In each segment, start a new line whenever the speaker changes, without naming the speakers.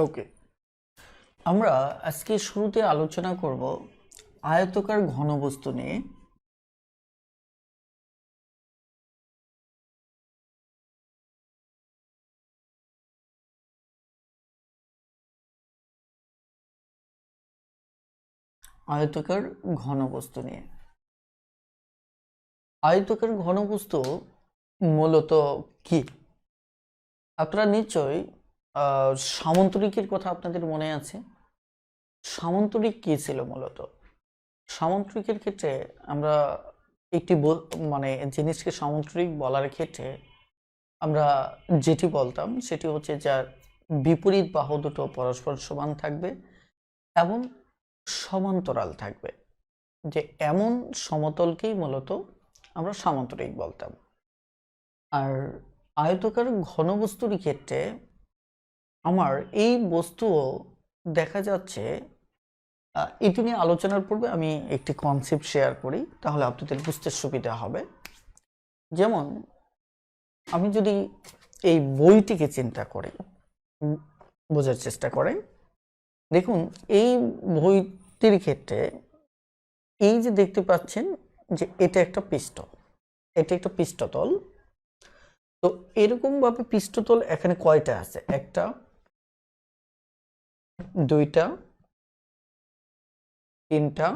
ওকে, আমরা আজকে শুরুতে আলোচনা করব আয়তকার ঘনবস্তু নিয়ে। আয়তকার ঘনবস্তু নিয়ে আয়তকার ঘনবস্তু মূলত কি? আপনারা নিশ্চয়ই সামন্তরিকের কথা আপনাদের মনে আছে। সামন্তরিক কি ছিল মূলত? সামন্তরিকের ক্ষেত্রে আমরা একটি মানে জিনিসকে সামন্তরিক বলার ক্ষেত্রে আমরা যেটি বলতাম সেটি হচ্ছে যার বিপরীত বাহু দুটো পরস্পর সমান থাকবে এবং সমান্তরাল থাকবে, যে এমন সমতলকেই মূলত আমরা সামান্তরিক বলতাম। আর আয়তকার ঘনবস্তুর ক্ষেত্রে আমার এই বস্তুও দেখা যাচ্ছে, এটি নিয়ে আলোচনার পূর্বে আমি একটি কনসেপ্ট শেয়ার করি, তাহলে আপনাদের বুঝতে সুবিধা হবে। যেমন আমি যদি এই বইটিকে চিন্তা করি, বোঝার চেষ্টা করেন, দেখুন এই বইটির ক্ষেত্রে এই যে দেখতে পাচ্ছেন যে এটা একটা পৃষ্ঠ, এটা একটা পৃষ্ঠতল। তো এরকম ভাবে পৃষ্ঠতল এখানে কয়টা আছে? একটা, দুইটা, তিনটা,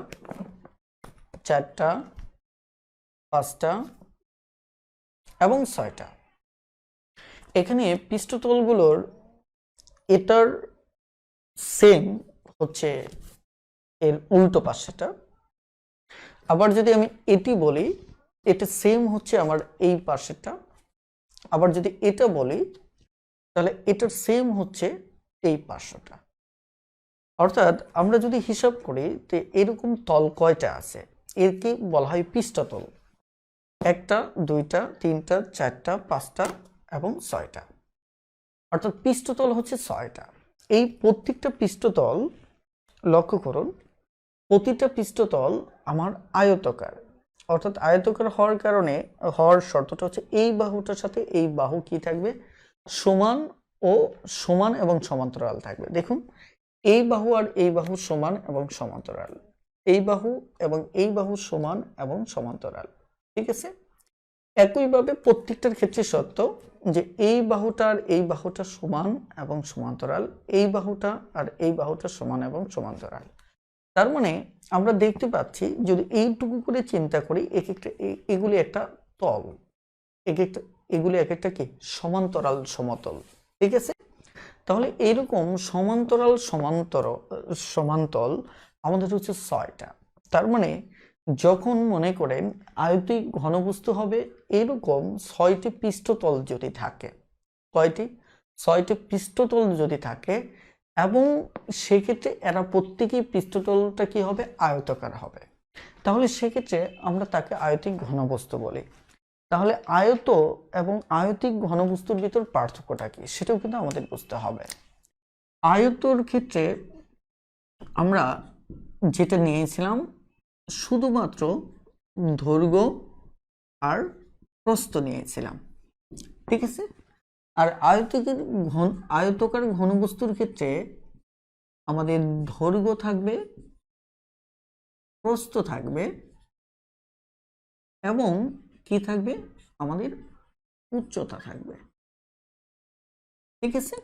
চারটা, পাঁচটা এবং ছয়টা। এখানে পৃষ্ঠতলগুলোর এটার সেম হচ্ছে এর উল্টো পাশেটা। আবার যদি আমি এটি বলি, এটা সেম হচ্ছে আমার এই পাশেটা। আবার যদি এটা বলি, তাহলে এটার সেম হচ্ছে এই পাশটা। অর্থাৎ আমরা যদি হিসাব করি যে এরকম তল কয়টা আছে, এরকে বলা হয় পৃষ্ঠতল। একটা, দুইটা, তিনটা, চারটা, পাঁচটা এবং ছয়টা। অর্থাৎ পৃষ্ঠতল হচ্ছে ছয়টা। এই প্রত্যেকটা পৃষ্ঠতল, লক্ষ্য করুন, প্রতিটা পৃষ্ঠতল আমার আয়তকার। অর্থাৎ আয়তকার হওয়ার কারণে হওয়ার শর্তটা হচ্ছে এই বাহুটার সাথে এই বাহু কি থাকবে? সমান ও সমান এবং সমান্তরাল থাকবে। দেখুন এই বাহু আর এই বাহু সমান এবং সমান্তরাল, এই বাহু এবং এই বাহু সমান এবং সমান্তরাল। ঠিক আছে? একইভাবে প্রত্যেকটার ক্ষেত্রে সত্য যে এই বাহুটা আর এই বাহুটা সমান এবং সমান্তরাল, এই বাহুটা আর এই বাহুটা সমান এবং সমান্তরাল। তার মানে আমরা দেখতে পাচ্ছি, যদি এইটুকু করে চিন্তা করি, এক একটা এগুলি একটা তল, এগুলি এক একটা কি সমান্তরাল সমতল। ঠিক আছে? তাহলে এইরকম সমান্তরাল সমান্তল আমাদের হচ্ছে ছয়টা। তার মানে যখন মনে করেন আয়তিক ঘনবস্তু হবে এরকম ছয়টি পৃষ্ঠতল যদি থাকে, কয়টি? ছয়টি পৃষ্ঠতল যদি থাকে, এবং সেক্ষেত্রে এরা প্রত্যেকেই পৃষ্ঠতলটা কি হবে? আয়তাকার হবে। তাহলে সেক্ষেত্রে আমরা তাকে আয়তিক ঘনবস্তু বলি। তাহলে আয়ত এবং আয়তিক ঘনবস্তুর ভিতর পার্থক্যটা কি সেটাও কিন্তু আমাদের বুঝতে হবে। আয়তর ক্ষেত্রে আমরা যেটা নিয়েছিলাম শুধুমাত্র দৈর্ঘ্য আর প্রস্থ নিয়েছিলাম। ঠিক আছে? আর আয়তকার ঘনবস্তুর ক্ষেত্রে আমাদের দৈর্ঘ্য থাকবে, প্রস্থ থাকবে এবং কি থাকবে? আমাদের উচ্চতা থাকবে। ঠিক আছে?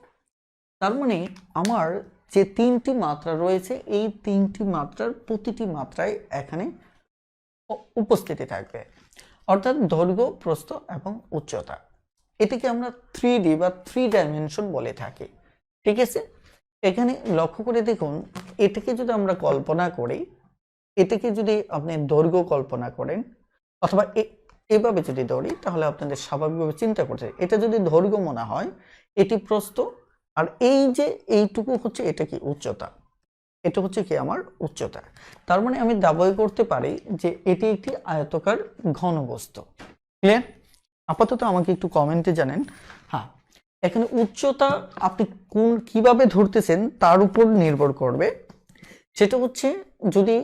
তার মানে আমার যে তিনটি মাত্রা রয়েছে, এই তিনটি মাত্রার প্রতিটি মাত্রায় এখানে উপস্থিতি থাকবে। অর্থাৎ দৈর্ঘ্য, প্রস্থ এবং উচ্চতা। এটাকে আমরা 3D বা 3 ডাইমেনশন বলে থাকি। ঠিক আছে? এখানে লক্ষ্য করে দেখুন, এটাকে যদি আমরা কল্পনা করি, এটাকে যদি আপনি দৈর্ঘ্য কল্পনা করেন, অথবা এভাবে যদি ধরি, তাহলে আপনাদের স্বাভাবিকভাবে চিন্তা করতে, এটা যদি দৈর্ঘ্য মনে হয়, এটি প্রস্থ, আর এই যে এইটুকু হচ্ছে এটা কি উচ্চতা, এটা হচ্ছে কি আমার উচ্চতা। তার মানে আমি দাবি করতে পারি যে এটি একটি আয়তাকার ঘনবস্তু। ক্লিয়ার? আপাতত আমাকে একটু কমেন্টে জানেন। হ্যাঁ, এখানে উচ্চতা আপনি কিভাবে ধরতেছেন তার উপর নির্ভর করবে। সেটা হচ্ছে যদি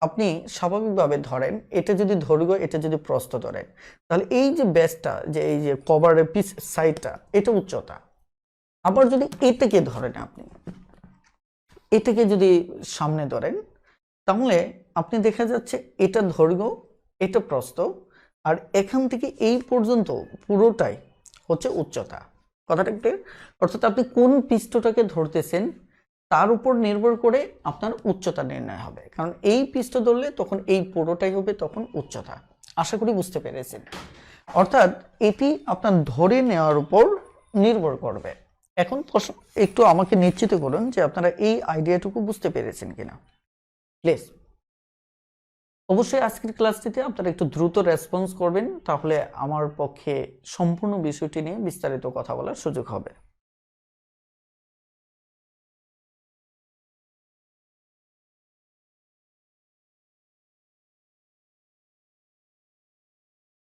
আপনি স্বাভাবিকভাবে ধরেন, এটা যদি দৈর্ঘ্য, এটা যদি প্রস্থ ধরেন, তাহলে এই যে বেসটা, যে এই যে কভারের পিস সাইডটা, এটা উচ্চতা। আবার যদি এটাকে ধরেন, আপনি এটাকে যদি সামনে ধরেন, তাহলে আপনি দেখা যাচ্ছে এটা দৈর্ঘ্য, এটা প্রস্থ, আর এখান থেকে এই পর্যন্ত পুরোটাই হচ্ছে উচ্চতা। কথাটা ক্লিয়ার? অর্থাৎ আপনি কোন পৃষ্ঠটাকে ধরতেছেন তার উপর নির্ভর করে আপনার উচ্চতা নির্ণয় হবে, কারণ এই পৃষ্ঠ ধরলে তখন এই পুরোটাই হবে তখন উচ্চতা। আশা করি বুঝতে পেরেছেন। অর্থাৎ এটি আপনার ধরে নেওয়ার উপর নির্ভর করবে। এখন একটু আমাকে নিশ্চিত করুন যে আপনারা এই আইডিয়াটুকু বুঝতে পেরেছেন কিনা, প্লিজ। অবশ্যই আজকের ক্লাসটিতে আপনারা একটু দ্রুত রেসপন্স করবেন, তাহলে আমার পক্ষে সম্পূর্ণ বিষয়টি নিয়ে বিস্তারিত কথা বলার সুযোগ হবে।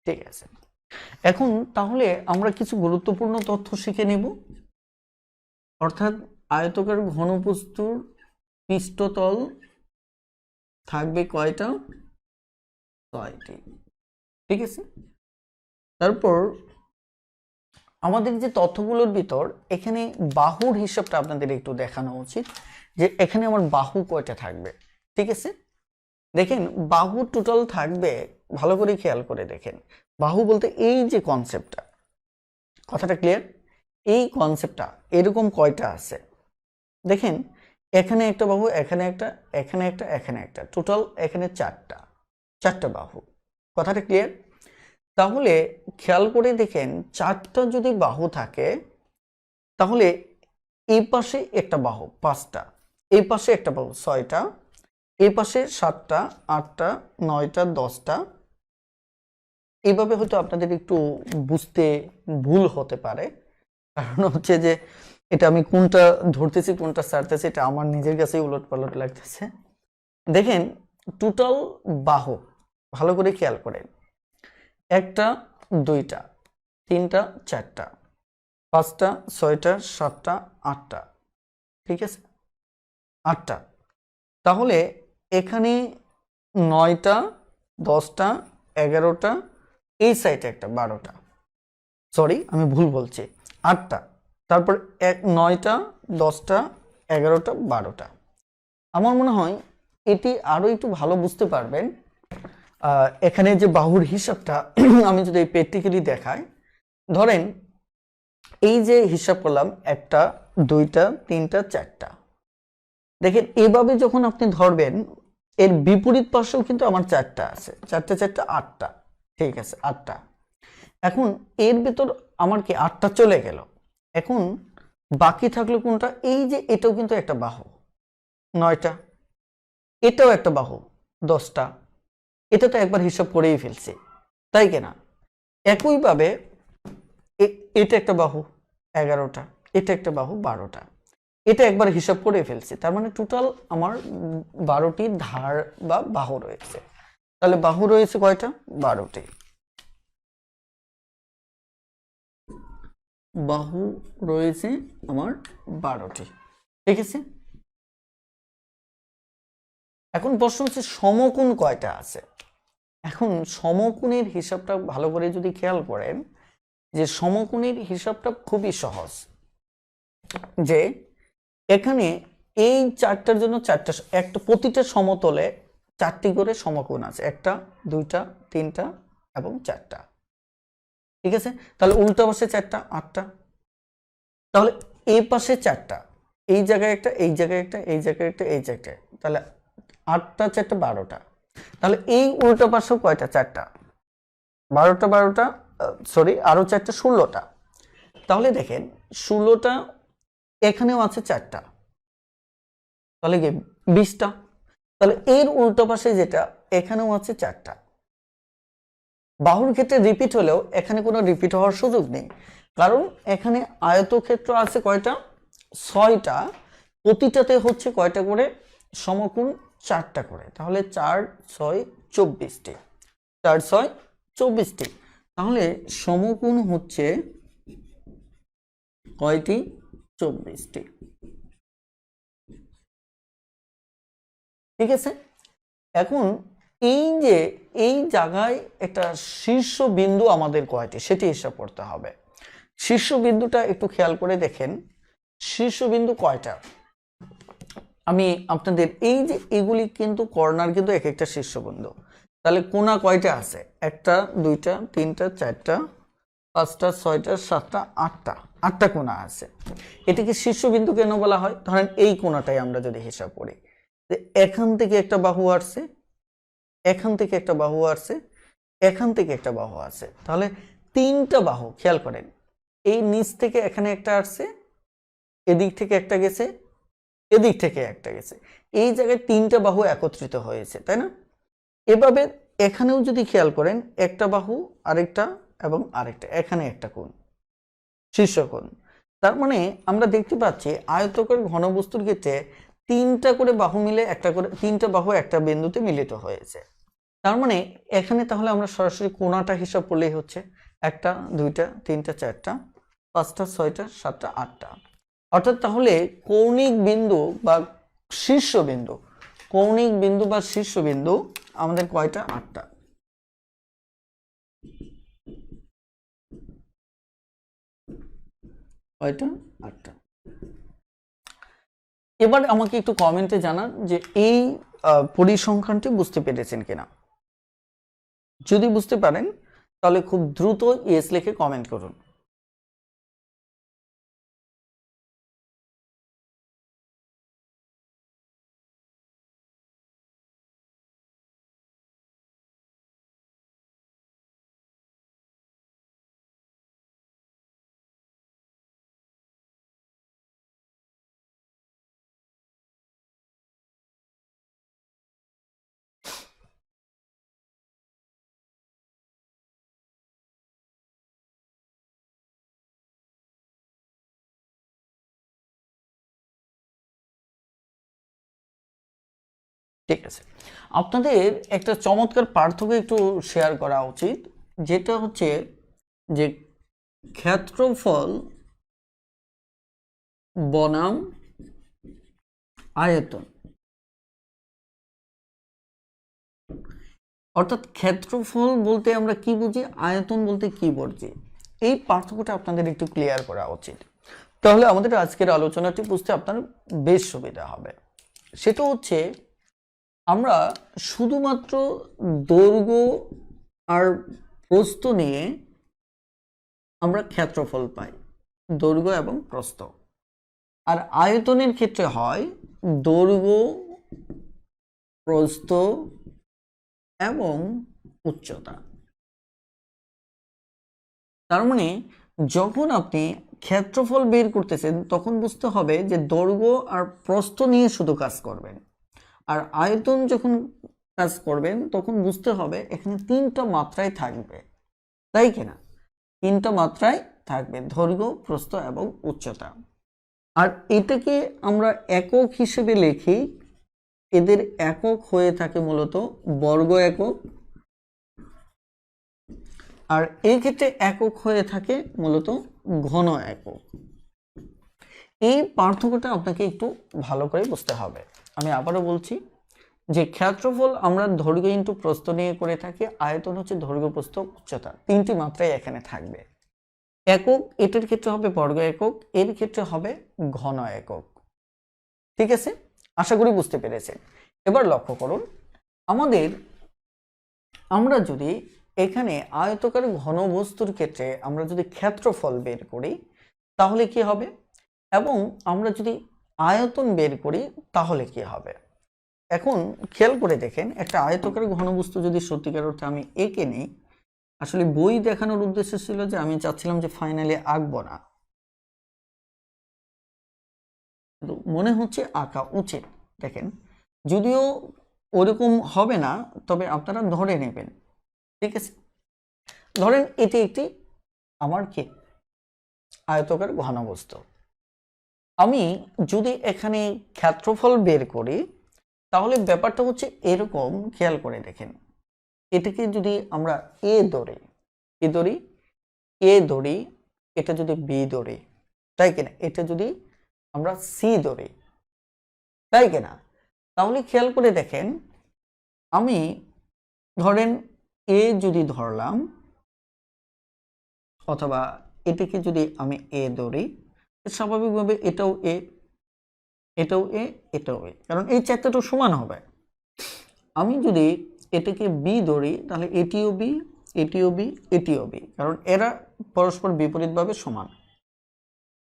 ঠিক আছে, এখন তাহলে আমরা কিছু গুরুত্বপূর্ণ তথ্য শিখে নেব। অর্থাৎ আয়তকার ঘনবস্তুর পৃষ্ঠতল থাকবে কয়টা? 6টি। ঠিক আছে, তারপর আমাদের যে তথ্যগুলোর ভিতর এখানে বাহুর হিসাবটা আপনাদের একটু দেখানো উচিত, যে এখানে আমার বাহু কয়টা থাকবে। ঠিক আছে, দেখেন বাহু টোটাল থাকবে, ভালো করে খেয়াল করে দেখেন, বাহু বলতে এই যে কনসেপ্টটা, কথাটা ক্লিয়ার? এই কনসেপ্টটা এরকম কয়টা আছে দেখেন, এখানে একটা বাহু, এখানে একটা, এখানে একটা, এখানে একটা, টোটাল এখানে চারটা বাহু। কথাটা ক্লিয়ার? তাহলে খেয়াল করে দেখেন, চারটা যদি বাহু থাকে তাহলে এই পাশে একটা বাহু 5টা, এই পাশে একটা বাহু 6টা, এই পাশে 7টা, 8টা, 9টা, 10টা। এইভাবে হয়তো আপনাদের একটু বুঝতে ভুল হতে পারে, কারণ হচ্ছে যে এটা আমি কোনটা ধরতেছি কোনটা ছাড়তেছি এটা আমার নিজের কাছেই উলট পালট লাগতেছে। দেখেন টোটাল বাহু ভালো করে খেয়াল করেন, 1টা, 2টা, 3টা, 4টা, 5টা, 6টা, 7টা, 8টা। ঠিক আছে, 8টা। তাহলে এখানে 9টা, 10টা, 11টা, এই সাইডে একটা 12টা, সরি আমি ভুল বলছি, 8টা, তারপর 9টা, 10টা, 11টা, 12টা। আমার মনে হয় এটি আরো একটু ভালো বুঝতে পারবেন। এখানে যে বাহুর হিসাবটা আমি যদি প্র্যাকটিক্যালি দেখাই, ধরেন এই যে হিসাব করলাম 1টা, 2টা, 3টা, 4টা, দেখেন এভাবে যখন আপনি ধরবেন এর বিপরীত পাশেও কিন্তু আমার 4টা আছে, 4টা 4টা 8টা। ঠিক আছে, 8টা। এখন এর ভেতর আমার কি 8টা চলে গেল, এখন বাকি থাকলো কোনটা? এই যে এটাও কিন্তু একটা বাহু 9টা, এটাও একটা বাহু 10টা, এটা তো একবার হিসাব করেই ফেলছি, তাই কিনা? একইভাবে এটা একটা বাহু 11টা, এটা একটা বাহু 12টা, এটা একবার হিসাব করে ফেলছি, তার মানে টোটাল আমার 12টি ধার বা বাহু রয়েছে। তাহলে বাহু রয়েছে কয়টা? 12টি। বাহু রয়েছে আমার 12টি। ঠিক আছে, এখন প্রশ্ন হচ্ছে সমকোণ কয়টা আছে। এখন সমকোণের হিসাবটা ভালো করে যদি খেয়াল করেন, যে সমকোণের হিসাবটা খুবই সহজ, যে এখানে এই চারটার জন্য চারটা, একটা প্রতিটা সমতলে 4টি করে সমকোণ আছে, 1টা, 2টা, 3টা এবং 4টা। ঠিক আছে, তাহলে উল্টা পাশে 4টা, 8টা, তাহলে এই পাশে 4টা, এই জায়গায় একটা, এই জায়গায় একটা, এই জায়গায় একটা, এই জায়গায়, তাহলে 8টা 4টা 12টা। তাহলে এই উল্টা পাশেও কয়টা? 4টা, 12টা 12টা, সরি আরো 4টা 16টা। তাহলে দেখেন 16টা, এখানেও আছে 4টা, তাহলে কি 20টা। তাহলে এর উল্টো পাশে যেটা, এখানেও আছে 4টা। বাহুর ক্ষেত্রে রিপিট হলেও এখানে কোনো রিপিট হওয়ার সুযোগ নেই, কারণ এখানে আয়তক্ষেত্র আছে কয়টা? 6টা, প্রতিটাতে হচ্ছে কয়টা করে সমকোণ? 4টা করে। তাহলে 4 6 24টি, 4 6 24টি। তাহলে সমকোণ হচ্ছে কয়টি? 24টি। ঠিক আছে, এখন এই যে এই জায়গায় একটা শীর্ষবিন্দু আমাদের কয়টি সেটি হিসাব করতে হবে। শীর্ষবিন্দুটা একটু খেয়াল করে দেখেন, শীর্ষবিন্দু কয়টা? আমি আপনাদের এই যে এগুলি কিন্তু কর্নার কিন্তু এক একটা শীর্ষবিন্দু। তাহলে কোণা কয়টা আছে? একটা, দুইটা, তিনটা, চারটা, পাঁচটা, ছয়টা, সাতটা, আটটা। আটটা কোণা আছে। এটাকে শীর্ষবিন্দু কেন বলা হয়? ধরেন এই কোণাটাই আমরা যদি হিসাব করি, এখান থেকে একটা বাহু আসছে, এখান থেকে একটা বাহু আসছে, এখান থেকে একটা বাহু আছে, তাহলে তিনটা বাহু। খেয়াল করেন, এই নিচ থেকে এখানে একটা আসছে, এদিক থেকে একটা গেছে, এদিক থেকে একটা গেছে, এই জায়গায় তিনটা বাহু একত্রিত হয়েছে, তাই না? এভাবে এখানেও যদি খেয়াল করেন, একটা বাহু, আরেকটা এবং আরেকটা, এখানে একটা কোণ, শীর্ষকোণ। তার মানে আমরা দেখতে পাচ্ছি আয়তকার ঘনবস্তুর ক্ষেত্রে তিনটা করে বাহু মিলে একটা করে, তিনটা বাহু একটা বিন্দুতে মিলিত হয়েছে। তার মানে এখানে তাহলে আমরা সরাসরি কোণাটা হিসাব করলেই হচ্ছে একটা, দুইটা, তিনটা, চারটা, পাঁচটা, ছয়টা, সাতটা, আটটা। অর্থাৎ তাহলে কৌণিক বিন্দু বা শীর্ষবিন্দু, কৌণিক বিন্দু বা শীর্ষবিন্দু আমাদের কয়টা? আটটা। কয়টা? আটটা। এবার আমাকে একটু কমেন্টে জানান যে এই পরিসংখ্যানটি বুঝতে পেরেছেন কিনা। যদি বুঝতে পারেন তাহলে খুব দ্রুত ইয়েস লিখে কমেন্ট করুন। ঠিক আছে, আপনাদের একটা চমৎকার পার্থক্য একটু শেয়ার করা উচিত, যেটা হচ্ছে যে ক্ষেত্রফল বনাম আয়তন। অর্থাৎ ক্ষেত্রফল বলতে আমরা কি বুঝি, আয়তন বলতে কি বুঝি, এই পার্থক্যটা আপনাদের একটু ক্লিয়ার করা উচিত। তাহলে আমাদের আজকের আলোচনাটি বুঝতে আপনার বেশ সুবিধা হবে। সেটা হচ্ছে আমরা শুধুমাত্র দৈর্ঘ্য আর প্রস্থ নিয়ে আমরা ক্ষেত্রফল পাই, দৈর্ঘ্য এবং প্রস্থ। আর আয়তনের ক্ষেত্রে হয় দৈর্ঘ্য, প্রস্থ এবং উচ্চতা। তার মানে যখন আপনি ক্ষেত্রফল বের করতেছেন তখন বুঝতে হবে যে দৈর্ঘ্য আর প্রস্থ নিয়ে শুধু কাজ করবেন, আর আয়তন যখন কাজ করবেন তখন বুঝতে হবে এখানে তিনটা মাত্রায় থাকবে, তাই কিনা? তিনটা মাত্রায় থাকবে, দৈর্ঘ্য, প্রস্থ এবং উচ্চতা। আর এটাকে আমরা একক হিসেবে লিখি, এদের একক হয়ে থাকে মূলত বর্গ একক, আর এই ক্ষেত্রে একক হয়ে থাকে মূলত ঘন একক। এই পার্থক্যটা আপনাকে একটু ভালো করে বুঝতে হবে। আমি আবারও বলছি যে ক্ষেত্রফল আমরা দৈর্ঘ্য ইন্টু প্রস্থ নিয়ে করে থাকি, আয়তন হচ্ছে দৈর্ঘ্য, প্রস্থ, উচ্চতা, তিনটি মাত্রায় এখানে থাকবে। একক এটার ক্ষেত্রে হবে বর্গ একক, এর ক্ষেত্রে হবে ঘন একক। ঠিক আছে, আশা করি বুঝতে পেরেছেন। এবার লক্ষ্য করুন, আমরা যদি এখানে আয়তকার ঘনবস্তুর ক্ষেত্রে আমরা যদি ক্ষেত্রফল বের করি তাহলে কি হবে, এবং আমরা যদি আয়তন বের করি তাহলে কি হবে। এখন খেয়াল করে দেখেন, একটা আয়তকার ঘনবস্তু যদি সত্যিকার অর্থে আমি এঁকে নিই, আসলে বই দেখানোর উদ্দেশ্য ছিল যে আমি চাচ্ছিলাম যে ফাইনালি আঁকবো না, কিন্তু মনে হচ্ছে আঁকা উচিত। দেখেন, যদিও ওরকম হবে না, তবে আপনারা ধরে নেবেন। ঠিক আছে, ধরেন এটি একটি আমার কি আয়তকার ঘনবস্তু। আমি যদি এখানে ক্ষেত্রফল বের করি তাহলে ব্যাপারটা হচ্ছে এরকম, খেয়াল করে দেখেন, এটাকে যদি আমরা এ ধরি, কি ধরি, এ ধরি, এটা যদি বি ধরি, তাই কিনা, এটা যদি আমরা সি ধরি, তাই কিনা, তাহলে খেয়াল করে দেখেন, আমি ধরেন এ যদি ধরলাম, অথবা এটিকে যদি আমি এ ধরি, স্বাভাবিকভাবে এটাও এ, এটাও এ, এটাও এ, কারণ এই চারটাটা সমান হবে। আমি যদি এটাকে বি ধরি তাহলে এটিও বি, এটিও বি, এটিও বি, কারণ এরা পরস্পর বিপরীতভাবে সমান।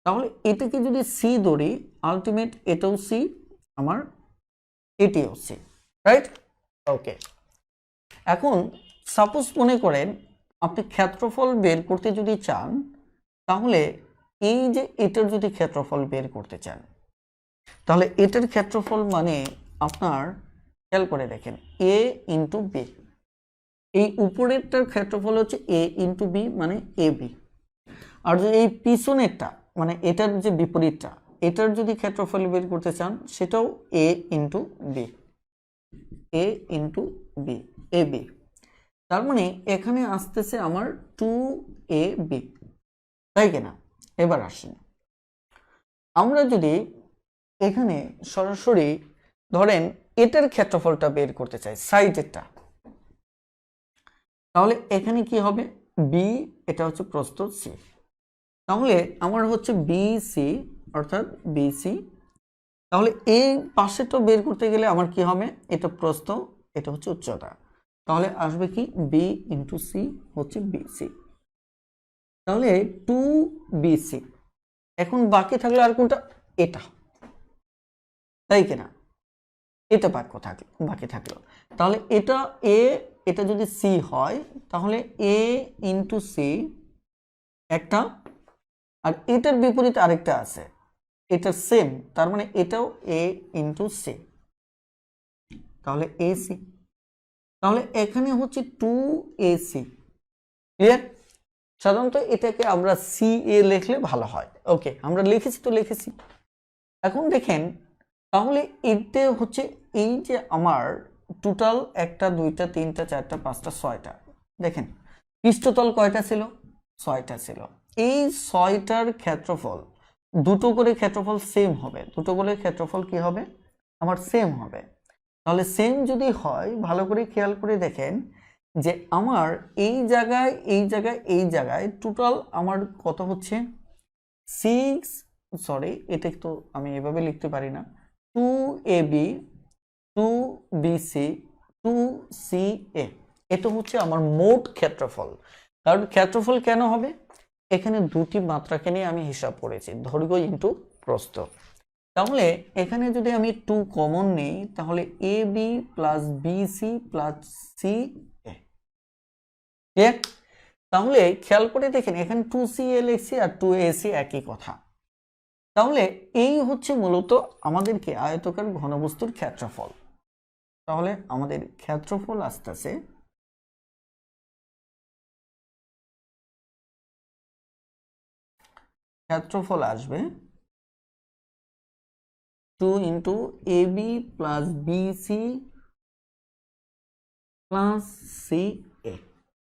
তাহলে এটাকে যদি সি ধরি, আলটিমেট এটাও সি, আমার এটিও সি, রাইট? ওকে, এখন সাপোজ মনে করেন আপনি ক্ষেত্রফল বের করতে যদি চান, তাহলে এই যে এটার যদি ক্ষেত্রফল বের করতে চান, তাহলে এটার ক্ষেত্রফল মানে আপনার খেয়াল করে দেখেন এ ইন্টু বি, এই উপরেরটার ক্ষেত্রফল হচ্ছে এ ইন্টু বি মানে এ বি, আর যদি এই পিছনেরটা মানে এটার যে বিপরীতটা, এটার যদি ক্ষেত্রফল বের করতে চান সেটাও এ into B, A into B, A B. তার মানে এখানে আসতেছে আমার 2ab, তাই কিনা? এবার আসেন আমরা যদি এখানে সরাসরি ধরেন এটার ক্ষেত্রফলটা বের করতে চাই, সাইডেরটা, তাহলে এখানে কি হবে? বি, এটা হচ্ছে প্রস্থ সি, তাহলে আমার হচ্ছে বিসি, অর্থাৎ বিসি। তাহলে এই পাশেটা বের করতে গেলে আমার কি হবে? এটা প্রস্থ, এটা হচ্ছে উচ্চতা, তাহলে আসবে কি বি ইন্টু সি হচ্ছে বিসি, তাহলে 2bc। এখন বাকি থাকলো আর কোনটা? এটা, তাই কিনা? এটা বাকি থাকলো, তাহলে এটা এ, এটা যদি সি হয় তাহলে এ ইন্টু সি একটা, আর এটার বিপরীতে আরেকটা আছে, এটা সেম, তার মানে এটাও এ ইন্টু সি, তাহলে এসি। তাহলে এখানে হচ্ছে 2ac, ক্লিয়ার? সাধারণত এটাকে আমরা সি এ লিখলে ভালো হয়। ওকে, আমরা লিখেছি তো লিখেছি। এখন দেখেন তাহলে এটা হচ্ছে এই যে আমার টোটাল 1টা 2টা 3টা 4টা 5টা 6টা, দেখেন পৃষ্ঠতল কয়টা ছিল? 6টা ছিল। এই 6টার ক্ষেত্রফল, দুটো করে ক্ষেত্রফল সেম হবে, দুটো করে ক্ষেত্রফল কি হবে? আমার সেম হবে। তাহলে সেম যদি হয়, ভালো করে খেয়াল করে দেখেন যে আমার এই জায়গায় এই জায়গায় এই জায়গায় টোটাল আমার কত হচ্ছে? 6, সরি এটা তো আমি এভাবে লিখতে পারি না, 2ab, 2bc, 2ca, এটা হচ্ছে আমার মোট ক্ষেত্রফল। কারণ ক্ষেত্রফল কেন হবে? এখানে দুটি মাত্রাকে নিয়ে আমি হিসাব করেছি, দৈর্ঘ্য ইন্টু প্রস্থ। তাহলে এখানে যদি আমি 2 কমন নেই, তাহলে ab plus BC plus C A, clear? তাহলে খেয়াল করে দেখেন এখানে 2ca লিখছি আর 2ac একই কথা। তাহলে এই হচ্ছে মূলত আমাদেরকে আয়তকার ঘনবস্তুর ক্ষেত্রফল। তাহলে আমাদের ক্ষেত্রফল আসতেছে ক্ষেত্রফল আসবে 2 into AB plus BC plus C A,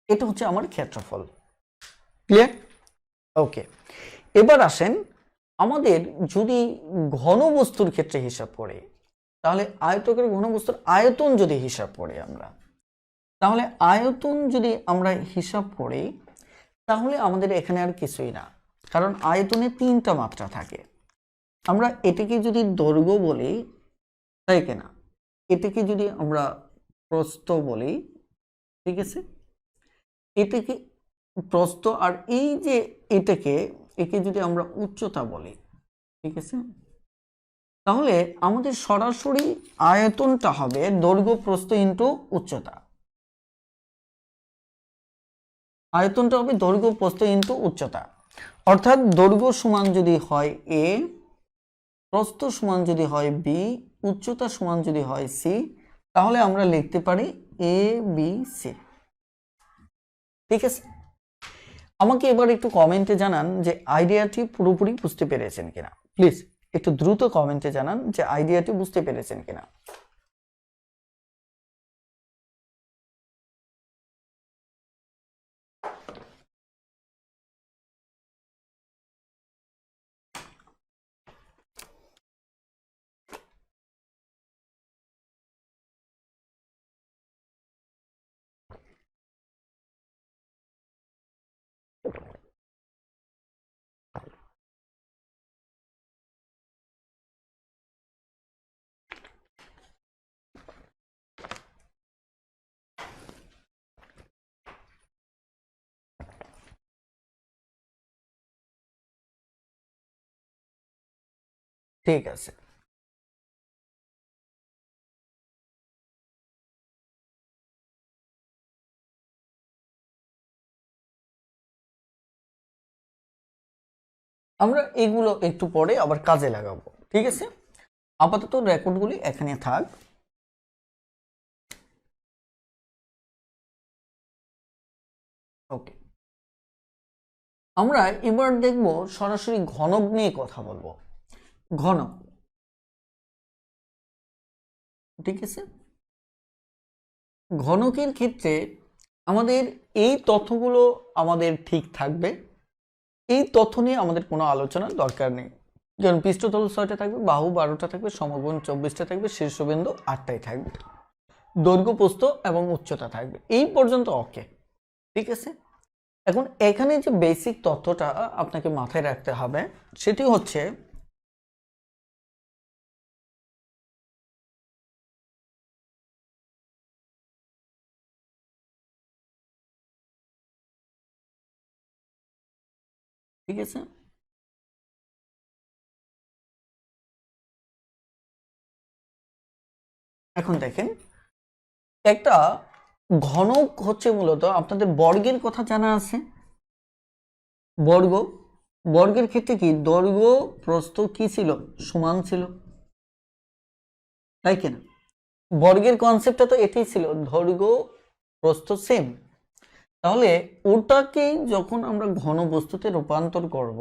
এটা হচ্ছে আমার ক্ষেত্রফল, ক্লিয়ার? ওকে, এবার আসেন আমাদের যদি ঘনবস্তুর ক্ষেত্রে হিসাব করি, তাহলে আয়তকার ঘনবস্তুর আয়তন যদি হিসাব করি আমরা, তাহলে আয়তন যদি আমরা হিসাব করি তাহলে আমাদের এখানে আর কিছুই না, কারণ আয়তনে 3টা মাত্রা থাকে। আমরা এটাকে যদি দৈর্ঘ্য বলি, তাই কিনা? এটাকে যদি আমরা প্রস্থ বলি, ঠিক আছে, এটাকে প্রস্থ, আর এই যে এটাকে, একে যদি আমরা উচ্চতা বলি, ঠিক আছে, তাহলে আমাদের সরাসরি আয়তনটা হবে দৈর্ঘ্য প্রস্থ ইন্টু উচ্চতা। আয়তনটা হবে দৈর্ঘ্য প্রস্থ ইন্টু উচ্চতা, অর্থাৎ দৈর্ঘ্য সমান যদি হয় এ, প্রস্থ সমান যদি হয় বি, উচ্চতা সমান যদি হয় সি, তাহলে আমরা লিখতে পারি এ বি সি, ঠিক আছে? আমাকে এবার একটু কমেন্টে জানান যে আইডিয়াটি পুরোপুরি বুঝতে পেরেছেন কিনা, প্লিজ একটু দ্রুত কমেন্টে জানান যে আইডিয়াটি বুঝতে পেরেছেন কিনা। ঠিক আছে। আমরা এগুলো একটু পরে আবার কাজে লাগাবো, ঠিক আছে। আপাতত রেকর্ডগুলি এখানে থাক। ওকে, আমরা এবার দেখব সরাসরি ঘনক নিয়ে কথা বলবো। ঘনক, ঠিক আছে। ঘনকের ক্ষেত্রে আমাদের এই তথ্যগুলো আমাদের ঠিক থাকবে, এই তথ্য নিয়ে আমাদের কোনো আলোচনার দরকার নেই। যেমন পৃষ্ঠতল 6টা থাকবে, বাহু 12টা থাকবে, সমকোণ 24টা থাকবে, শীর্ষবিন্দু 8টাই থাকবে, দৈর্ঘ্য প্রস্থ এবং উচ্চতা থাকবে, এই পর্যন্ত ওকে, ঠিক আছে। এখন এখানে যে বেসিক তথ্যটা আপনাকে মাথায় রাখতে হবে সেটি হচ্ছে ঠিক আছে, এখন দেখেন একটা ঘনক হচ্ছে মূলত আপনাদের বর্গের কথা জানা আছে। বর্গ, বর্গের ক্ষেত্রে কি দৈর্ঘ্য প্রস্থ কি ছিল, সমান ছিল, তাই কিনা। বর্গের কনসেপ্টটা তো এটাই ছিল, দৈর্ঘ্য প্রস্থ সেম। তাহলে ওটাকেই যখন আমরা ঘন বস্তুতে রূপান্তর করব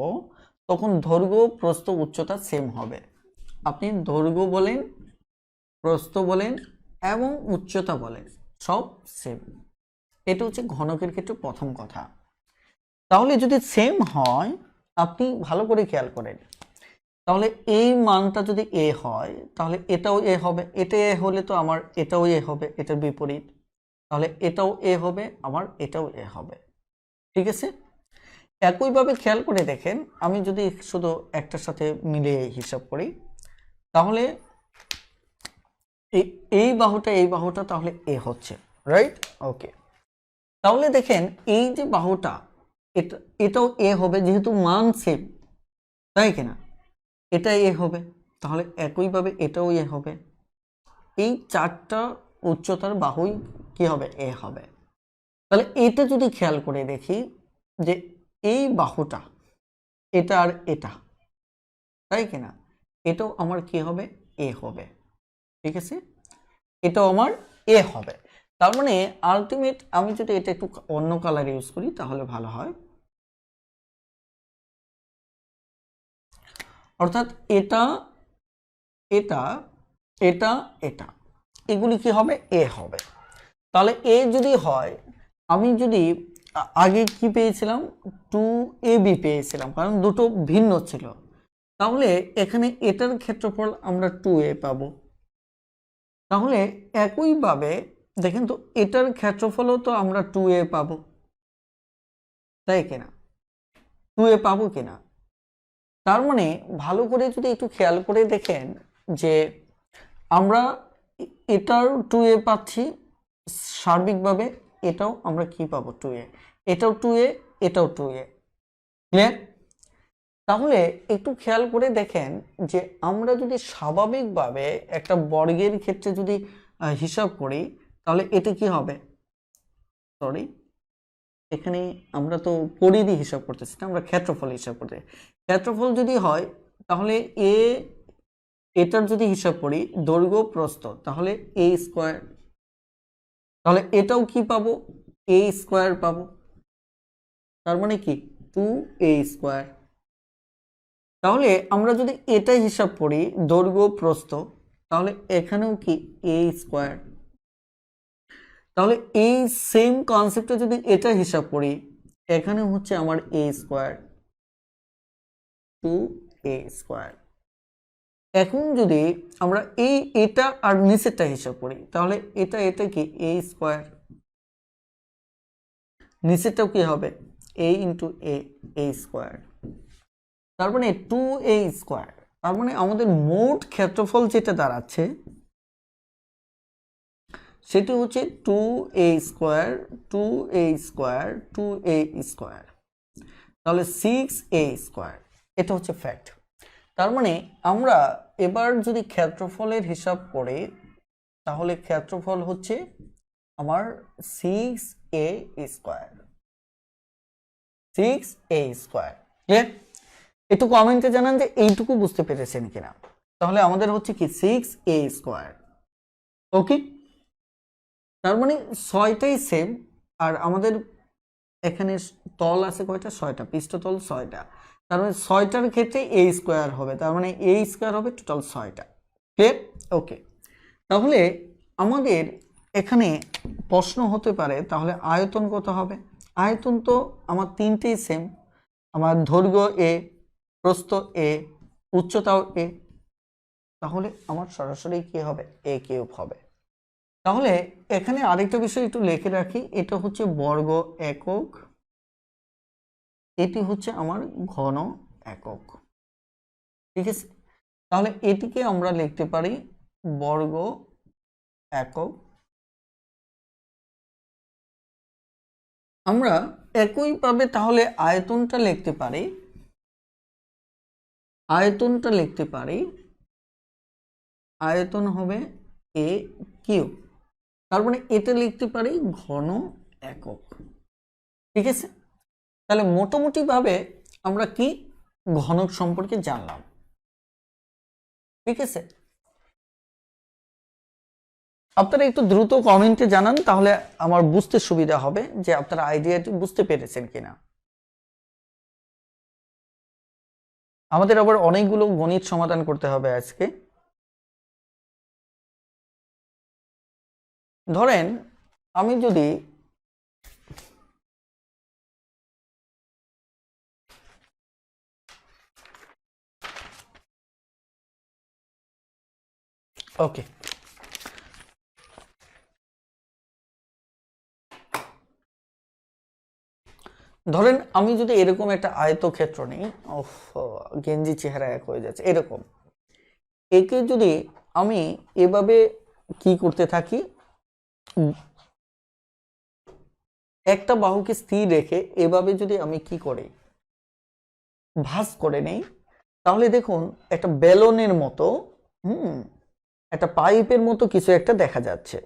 তখন দৈর্ঘ্য প্রস্থ উচ্চতা সেম হবে। আপনি দৈর্ঘ্য বলেন, প্রস্থ বলেন এবং উচ্চতা বলেন, সব সেম। এটা হচ্ছে ঘনকের ক্ষেত্রে প্রথম কথা। তাহলে যদি সেম হয়, আপনি ভালো করে খেয়াল করেন, তাহলে এই মানটা যদি এ হয় তাহলে এটাও এ হবে, এটা এ হলে তো আমার এটাও এ হবে, এটার বিপরীত, তাহলে এটাও এ হবে, আমার এটাও এ হবে, ঠিক আছে। একইভাবে খেয়াল করে দেখেন, আমি যদি শুধু একটার সাথে মিলিয়ে হিসাব করি তাহলে এই বাহুটা তাহলে এ হচ্ছে, রাইট, ওকে। তাহলে দেখেন এই যে বাহুটা এটাও এ হবে, যেহেতু মান সেম, তাই কিনা, এটা এ হবে, তাহলে একইভাবে এটাও এ হবে। এই চারটা উচ্চতার বাহুই কি হবে, এ হবে। তাহলে এটা যদি খেয়াল করে দেখি যে এই বাহুটা এটা আর এটা, তাই কিনা, এটাও আমার কি হবে, এ হবে, ঠিক আছে, এটাও আমার এ হবে। তার মানে আলটিমেট আমি যদি এটা একটু অন্য কালার ইউজ করি তাহলে ভালো হয়, অর্থাৎ এটা এটা এটা এটা এগুলি কি হবে, এ হবে। তাহলে এ যদি হয়, আমি যদি আগে কি পেয়েছিলাম, 2ab পেয়েছিলাম, কারণ দুটো ভিন্ন ছিল। তাহলে এখানে এটার ক্ষেত্রফল আমরা 2a পাবো। তাহলে একইভাবে দেখেন তো এটার ক্ষেত্রফলও তো আমরা 2a পাবো, তাই কিনা, 2a পাবো কিনা। তার মানে ভালো করে যদি একটু খেয়াল করে দেখেন যে আমরা এটার 2a পাচ্ছি সার্বিকভাবে, এটাও আমরা কি পাবো, 2a, এটাও 2a, এটাও 2a, ক্লিয়ার। তাহলে একটু খেয়াল করে দেখেন যে আমরা যদি স্বাভাবিকভাবে একটা বর্গের ক্ষেত্রে যদি হিসাব করি তাহলে এটা কি হবে, সরি এখানে আমরা তো পরিধি হিসাব করতেছি না, আমরা ক্ষেত্রফল হিসাব করতে। ক্ষেত্রফল যদি হয় তাহলে এটার যদি হিসাব করি দৈর্ঘ্য প্রস্থ, তাহলে a স্কয়ার, তাহলে এটাও কি পাবো, a স্কয়ার পাবো, তার মানে কি 2a স্কয়ার। তাহলে আমরা যদি এটাই হিসাব করি দৈর্ঘ্য প্রস্থ, তাহলে এখানেও কি a স্কয়ার। তাহলে এই সেম কনসেপ্টে যদি এটা হিসাব করি, এখানে হচ্ছে আমার a স্কয়ার, 2a স্কয়ার। এখন যদি আমরা এটা আর নিচেরটা হিসাব করি তাহলে এটা কি a স্কয়ার, নিচেরটাও কি হবে a ইন্টু a স্কয়ার, তার মানে 2a স্কয়ার। তার মানে আমাদের মোট ক্ষেত্রফল যেটা দাঁড়াচ্ছে সেটি হচ্ছে 2a square, 2a square, 2a square, তাহলে 6a স্কয়ার, এটা হচ্ছে ফ্যাক্ট। তার মানে আমরা এবার যদি ক্ষেত্রফলের হিসাব করি তাহলে ক্ষেত্রফল হচ্ছে আমার 6a square, 6a square. Clear? একটু কমেন্টে জানান যে এইটুকু বুঝতে পেরেছেন কিনা। তাহলে আমাদের হচ্ছে কি 6a স্কয়ার। ওকে, তার মানে 6টাই সেম, আর আমাদের এখানে তল আছে কয়টা? 6টা, পৃষ্ঠতল 6টা। তার মানে 6টার ক্ষেত্রে a স্কয়ার হবে, তার মানে a স্কয়ার হবে টোটাল 6টা। ক্লিয়ার? ওকে, তাহলে আমাদের এখানে প্রশ্ন হতে পারে তাহলে আয়তন কত হবে? আয়তন তো আমার তিনটেই সেম, আমার দৈর্ঘ্য a, প্রস্থ a, উচ্চতাও a, তাহলে আমার সরাসরি কি হবে? a কিউব হবে। তাহলে এখানে আরেকটা বিষয় একটু লিখে রাখি, এটা হচ্ছে বর্গ একক, এটি হচ্ছে আমার ঘন একক। ঠিক আছে, তাহলে এটিকে আমরা লিখতে পারি বর্গ একক। আমরা একইভাবে তাহলে আয়তনটা লিখতে পারি, আয়তন হবে a কিউব। তার মানে এটা লিখতে পারি ঘন একক। ঠিক আছে, তাহলে মোটামুটি ভাবে আমরা কি ঘনক সম্পর্কে জানলাম। ঠিক আছে, আপনারা একটু দ্রুত কমেন্টে জানান, তাহলে আমার বুঝতে সুবিধা হবে যে আপনারা আইডিয়াটি বুঝতে পেরেছেন কিনা। আমাদের আবার অনেকগুলো গণিত সমাধান করতে হবে আজকে। ধরেন আমি যদি ওকে, ধরেন আমি যদি এরকম একটা আয়তক্ষেত্র নিই, গেঞ্জি চেহারা এক হয়ে যাচ্ছে, এরকম একে যদি আমি এভাবে কি করতে থাকি, একটা বাহুকে স্থির রেখে এভাবে যদি আমি কি করি, ভাঁজ করে নেই, তাহলে দেখুন একটা বেলনের মতো, একটা পাইপের মতো কিছু একটা দেখা যাচ্ছে,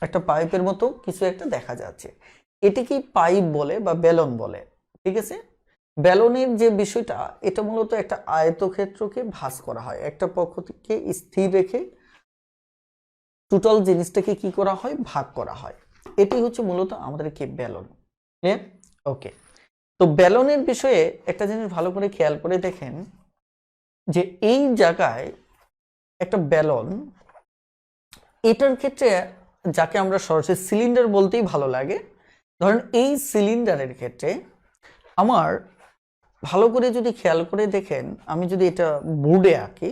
একটা পাইপের মতো কিছু একটা দেখা যাচ্ছে। এটিকেই পাইপ বলে বা বেলন বলে। ঠিক আছে, বেলনের যে বিষয়টা, এটা মূলত একটা আয়তক্ষেত্রকে ভাঁজ করা হয়, একটা পক্ষকে স্থির রেখে টোটাল জিনিসটাকে কি করা হয়, ভাগ করা হয়। এটি হচ্ছে মূলত আমাদের কি বেলন। ক্লিয়ার? ওকে, তো বেলনের বিষয়ে একটা জিনিস ভালো করে খেয়াল করে দেখেন যে এই জায়গায় একটা বেলন, এটার ক্ষেত্রে যাকে আমরা সরাসরি সিলিন্ডার বলতেই ভালো লাগে, ধরেন এই সিলিন্ডারের ক্ষেত্রে আমার ভালো করে যদি খেয়াল করে দেখেন, আমি যদি এটা বোর্ডে আঁকি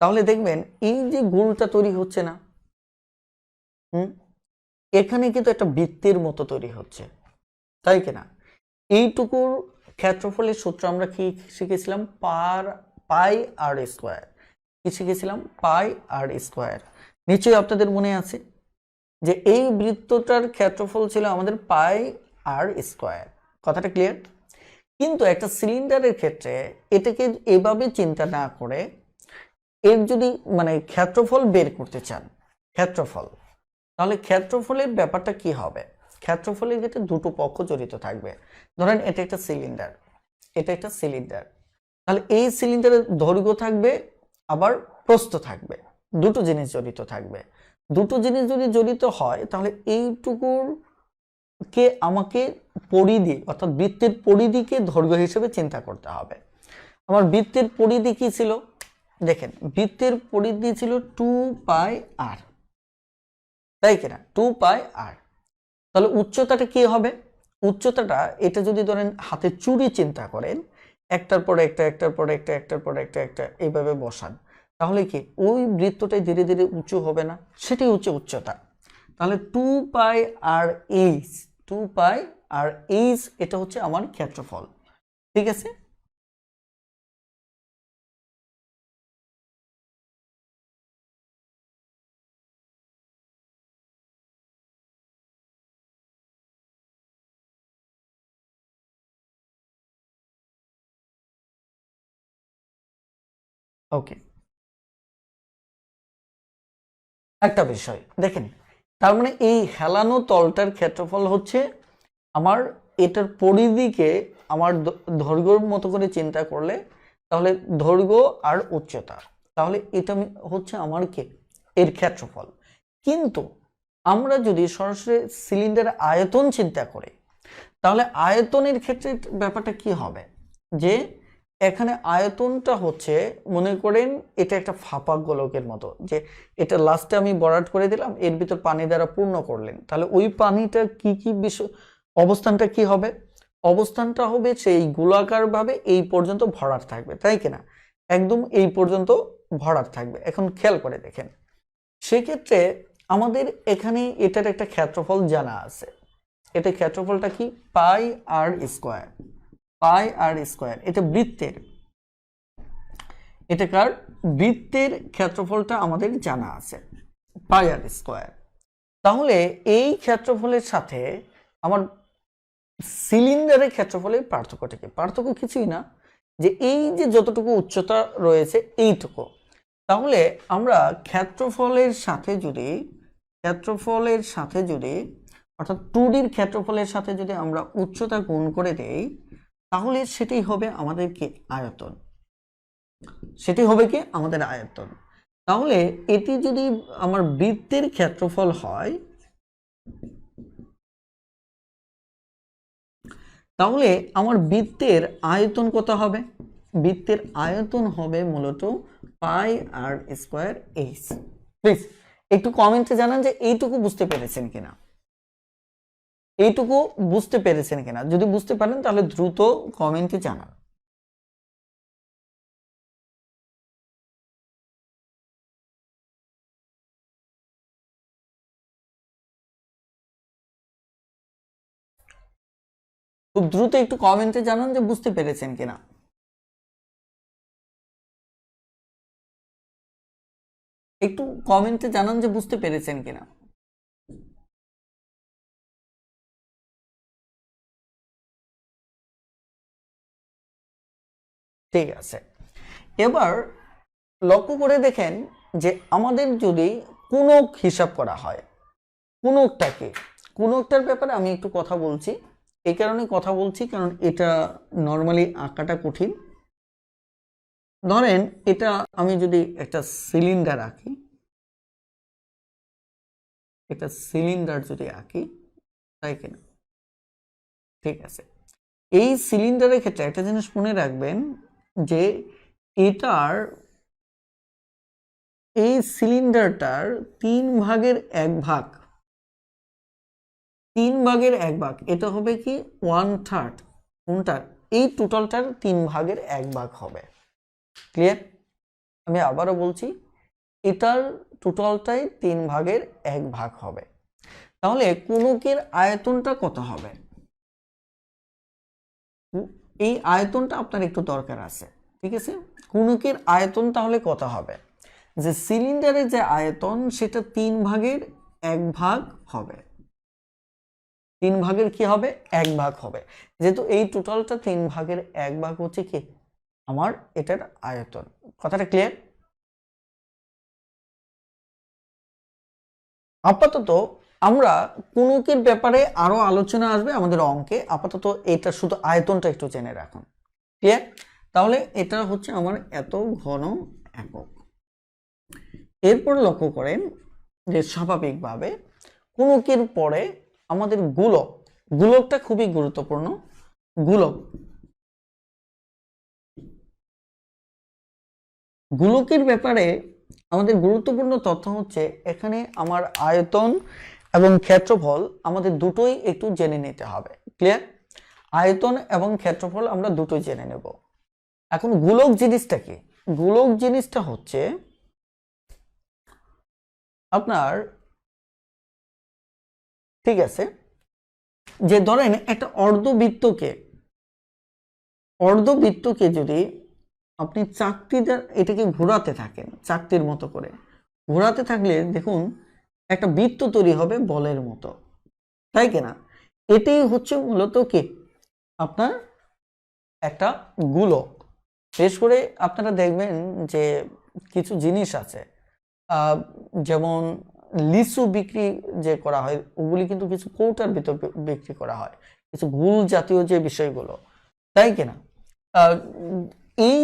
তাহলে দেখবেন এই যে গোলটা তৈরি হচ্ছে না, এখানে কিন্তু একটা বৃত্তের মতো তৈরি হচ্ছে, তাই কিনা? এইটুকুর ক্ষেত্রফলের সূত্র আমরা কি শিখেছিলাম? পাই আর স্কোয়ার। কি শিখেছিলাম? পাই আর স্কোয়ার। নিশ্চয়ই আপনাদের মনে আছে যে এই বৃত্তটার ক্ষেত্রফল ছিল আমাদের পাই আর স্কোয়ার। কথাটা ক্লিয়ার? কিন্তু একটা সিলিন্ডারের ক্ষেত্রে এটাকে এভাবে চিন্তা না করে, এর যদি মানে ক্ষেত্রফল বের করতে চান, ক্ষেত্রফল, তাহলে ক্ষেত্রফলের ব্যাপারটা কি হবে? ক্ষেত্রফলের ক্ষেত্রে দুটো পক্ষ জড়িত থাকবে। ধরেন এটা একটা সিলিন্ডার, এটা একটা সিলিন্ডার, তাহলে এই সিলিন্ডারের দৈর্ঘ্য থাকবে, আবার প্রস্থ থাকবে, দুটো জিনিস জড়িত থাকবে। দুটো জিনিস যদি জড়িত হয় তাহলে এইটুকুর কে আমাকে পরিধি, অর্থাৎ বৃত্তের পরিধিকে দৈর্ঘ্য হিসেবে চিন্তা করতে হবে। আমার বৃত্তের পরিধি কি ছিল? দেখেন বৃত্তের পরিধি ছিল 2πr, তাই কিনা? 2πr। তাহলে উচ্চতাটা কি হবে? উচ্চতাটা, এটা যদি ধরেন হাতে চুরি চিন্তা করেন, একটার পর একটা, একটার পর একটা, একটার পর একটা, একটা এইভাবে বসান, তাহলে কি ওই বৃত্তটাই ধীরে ধীরে উঁচু হবে না? সেটাই হচ্ছে উচ্চতা। তাহলে 2πr/h, 2πr/h এটা হচ্ছে আমার ক্ষেত্রফল। ঠিক আছে। ওকে, একটা বিষয় দেখেন, তার মানে এই হেলানো তলটার ক্ষেত্রফল হচ্ছে আমার এটার পরিধিকে আমার দৈর্ঘ্যের মতো করে চিন্তা করলে, তাহলে দৈর্ঘ্য আর উচ্চতা, তাহলে এটা হচ্ছে আমার কে এর ক্ষেত্রফল। কিন্তু আমরা যদি সরাসরি সিলিন্ডার আয়তন চিন্তা করি, তাহলে আয়তনের ক্ষেত্রে ব্যাপারটা কি হবে, যে এখানে আয়তনটা হচ্ছে, মনে করেন এটা একটা ফাঁপা গোলকের মতো, যে এটা লাস্টে আমি ভরাট করে দিলাম, এর ভিতর পানি দ্বারা পূর্ণ করলেন, তাহলে ওই পানিটা কি কি বিষয় অবস্থানটা কি হবে, অবস্থানটা হবে সেই গোলাকার ভাবে এই পর্যন্ত ভরাট থাকবে, তাই কিনা, একদম এই পর্যন্ত ভরাট থাকবে। এখন খেয়াল করে দেখেন, সেক্ষেত্রে আমাদের এখানে এটার একটা ক্ষেত্রফল জানা আছে, এটা ক্ষেত্রফলটা কি, পাই আর স্কোয়ার, পাই আর স্কোয়ার, এটা বৃত্তের, এটাকার বৃত্তের ক্ষেত্রফলটা আমাদের জানা আছে, পাই আর স্কোয়ার। তাহলে এই ক্ষেত্রফলের সাথে আমার সিলিন্ডারের ক্ষেত্রফলের পার্থক্যটা কি, পার্থক্য কিছুই না, যে এই যে যতটুকু উচ্চতা রয়েছে এইটুকু, তাহলে আমরা ক্ষেত্রফলের সাথে যদি অর্থাৎ 2Dর ক্ষেত্রফলের সাথে যদি আমরা উচ্চতা গুণ করে দেই, তাহলে সেটাই হবে আমাদের কি আয়তন, সেটি হবে কি আমাদের আয়তন। তাহলে এটি যদি আমার বৃত্তের ক্ষেত্রফল হয়, তাহলে আমার বৃত্তের আয়তন কত হবে, বৃত্তের আয়তন হবে মূলত পাই আর স্কোয়ার এইচ। প্লিজ একটু কমেন্টে জানান যে এইটুকু বুঝতে পেরেছেন কিনা, এইটুকু বুঝতে পেরেছেন কিনা, যদি বুঝতে পারেন তাহলে দ্রুত কমেন্টে জানান। খুব দ্রুত একটু কমেন্টে জানান যে বুঝতে পেরেছেন কিনা। একটু কমেন্টে জানান যে বুঝতে পেরেছেন কিনা। ঠিক আছে, এবার লক্ষ্য করে দেখেন যে আমাদের যদি কোণক হিসাব করা হয়, কোণকটাকে, কোণকটার ব্যাপারে আমি একটু কথা বলছি, এই কারণে কথা বলছি কারণ এটা নর্মালি আঁকাটা কঠিন। ধরেন এটা আমি যদি একটা সিলিন্ডার আঁকি, একটা সিলিন্ডার যদি আঁকি, তাই কিনা, ঠিক আছে, এই সিলিন্ডারের ক্ষেত্রে একটা জিনিস মনে রাখবেন যে এটার, এই সিলিন্ডারটার 3/1 3/1 এটা হবে কি 1/3, কোনটার, এই টোটালটার 3/1 হবে। ক্লিয়ার? আমি আবারও বলছি, এটার টোটালটাই 3/1 হবে। তাহলে কোণকের আয়তনটা কত হবে, এই আয়তনটা আপনার একটু দরকার আছে, ঠিক আছে। কোণকের আয়তন তাহলে কত হবে, যে সিলিন্ডারের যে আয়তন সেটা 3/1 হবে, 3/1 কি হবে, 1 হবে, যেহেতু এই টোটালটা 3/1 হচ্ছে কি আমার এটার আয়তন। কথাটা ক্লিয়ার? আপাতত আমরা কোণকের ব্যাপারে আরো আলোচনা আসবে আমাদের অঙ্কে, আপাতত এটা শুধু আয়তনটা একটু জেনে রাখুন। ক্লিয়ার? তাহলে এটা হচ্ছে আমার এত ঘন একক। এরপর লক্ষ্য করেন যে স্বাভাবিকভাবে কোণকের পরে আমাদের গোলক, গোলকটা খুবই গুরুত্বপূর্ণ। গোলক, গোলকের ব্যাপারে আমাদের গুরুত্বপূর্ণ তথ্য হচ্ছে এখানে আমার আয়তন এবং ক্ষেত্রফল আমাদের দুটোই একটু জেনে নিতে হবে। ক্লিয়ার? আয়তন এবং ক্ষেত্রফল আমরা দুটোই জেনে নেব। এখন গোলক জিনিসটা কি, গোলক জিনিসটা হচ্ছে আপনার, ঠিক আছে, যে ধরেন একটা অর্ধবৃত্তকে যদি আপনি চাকতিটা এটাকে ঘোরাতে থাকেন, চাকতির মতো করে ঘোরাতে থাকলে দেখুন একটা বৃত্ত তৈরি হবে বলের মতো, তাই কিনা, এটাই হচ্ছে মূলত কি আপনার একটা গোলক। বিশেষ করে আপনারা দেখবেন যে কিছু জিনিস আছে, যেমন লিচু বিক্রি যে করা হয় ওগুলি কিন্তু কিছু কৌটার ভিতর বিক্রি করা হয়, কিছু গুল জাতীয় যে বিষয়গুলো, তাই কিনা? আহ, এই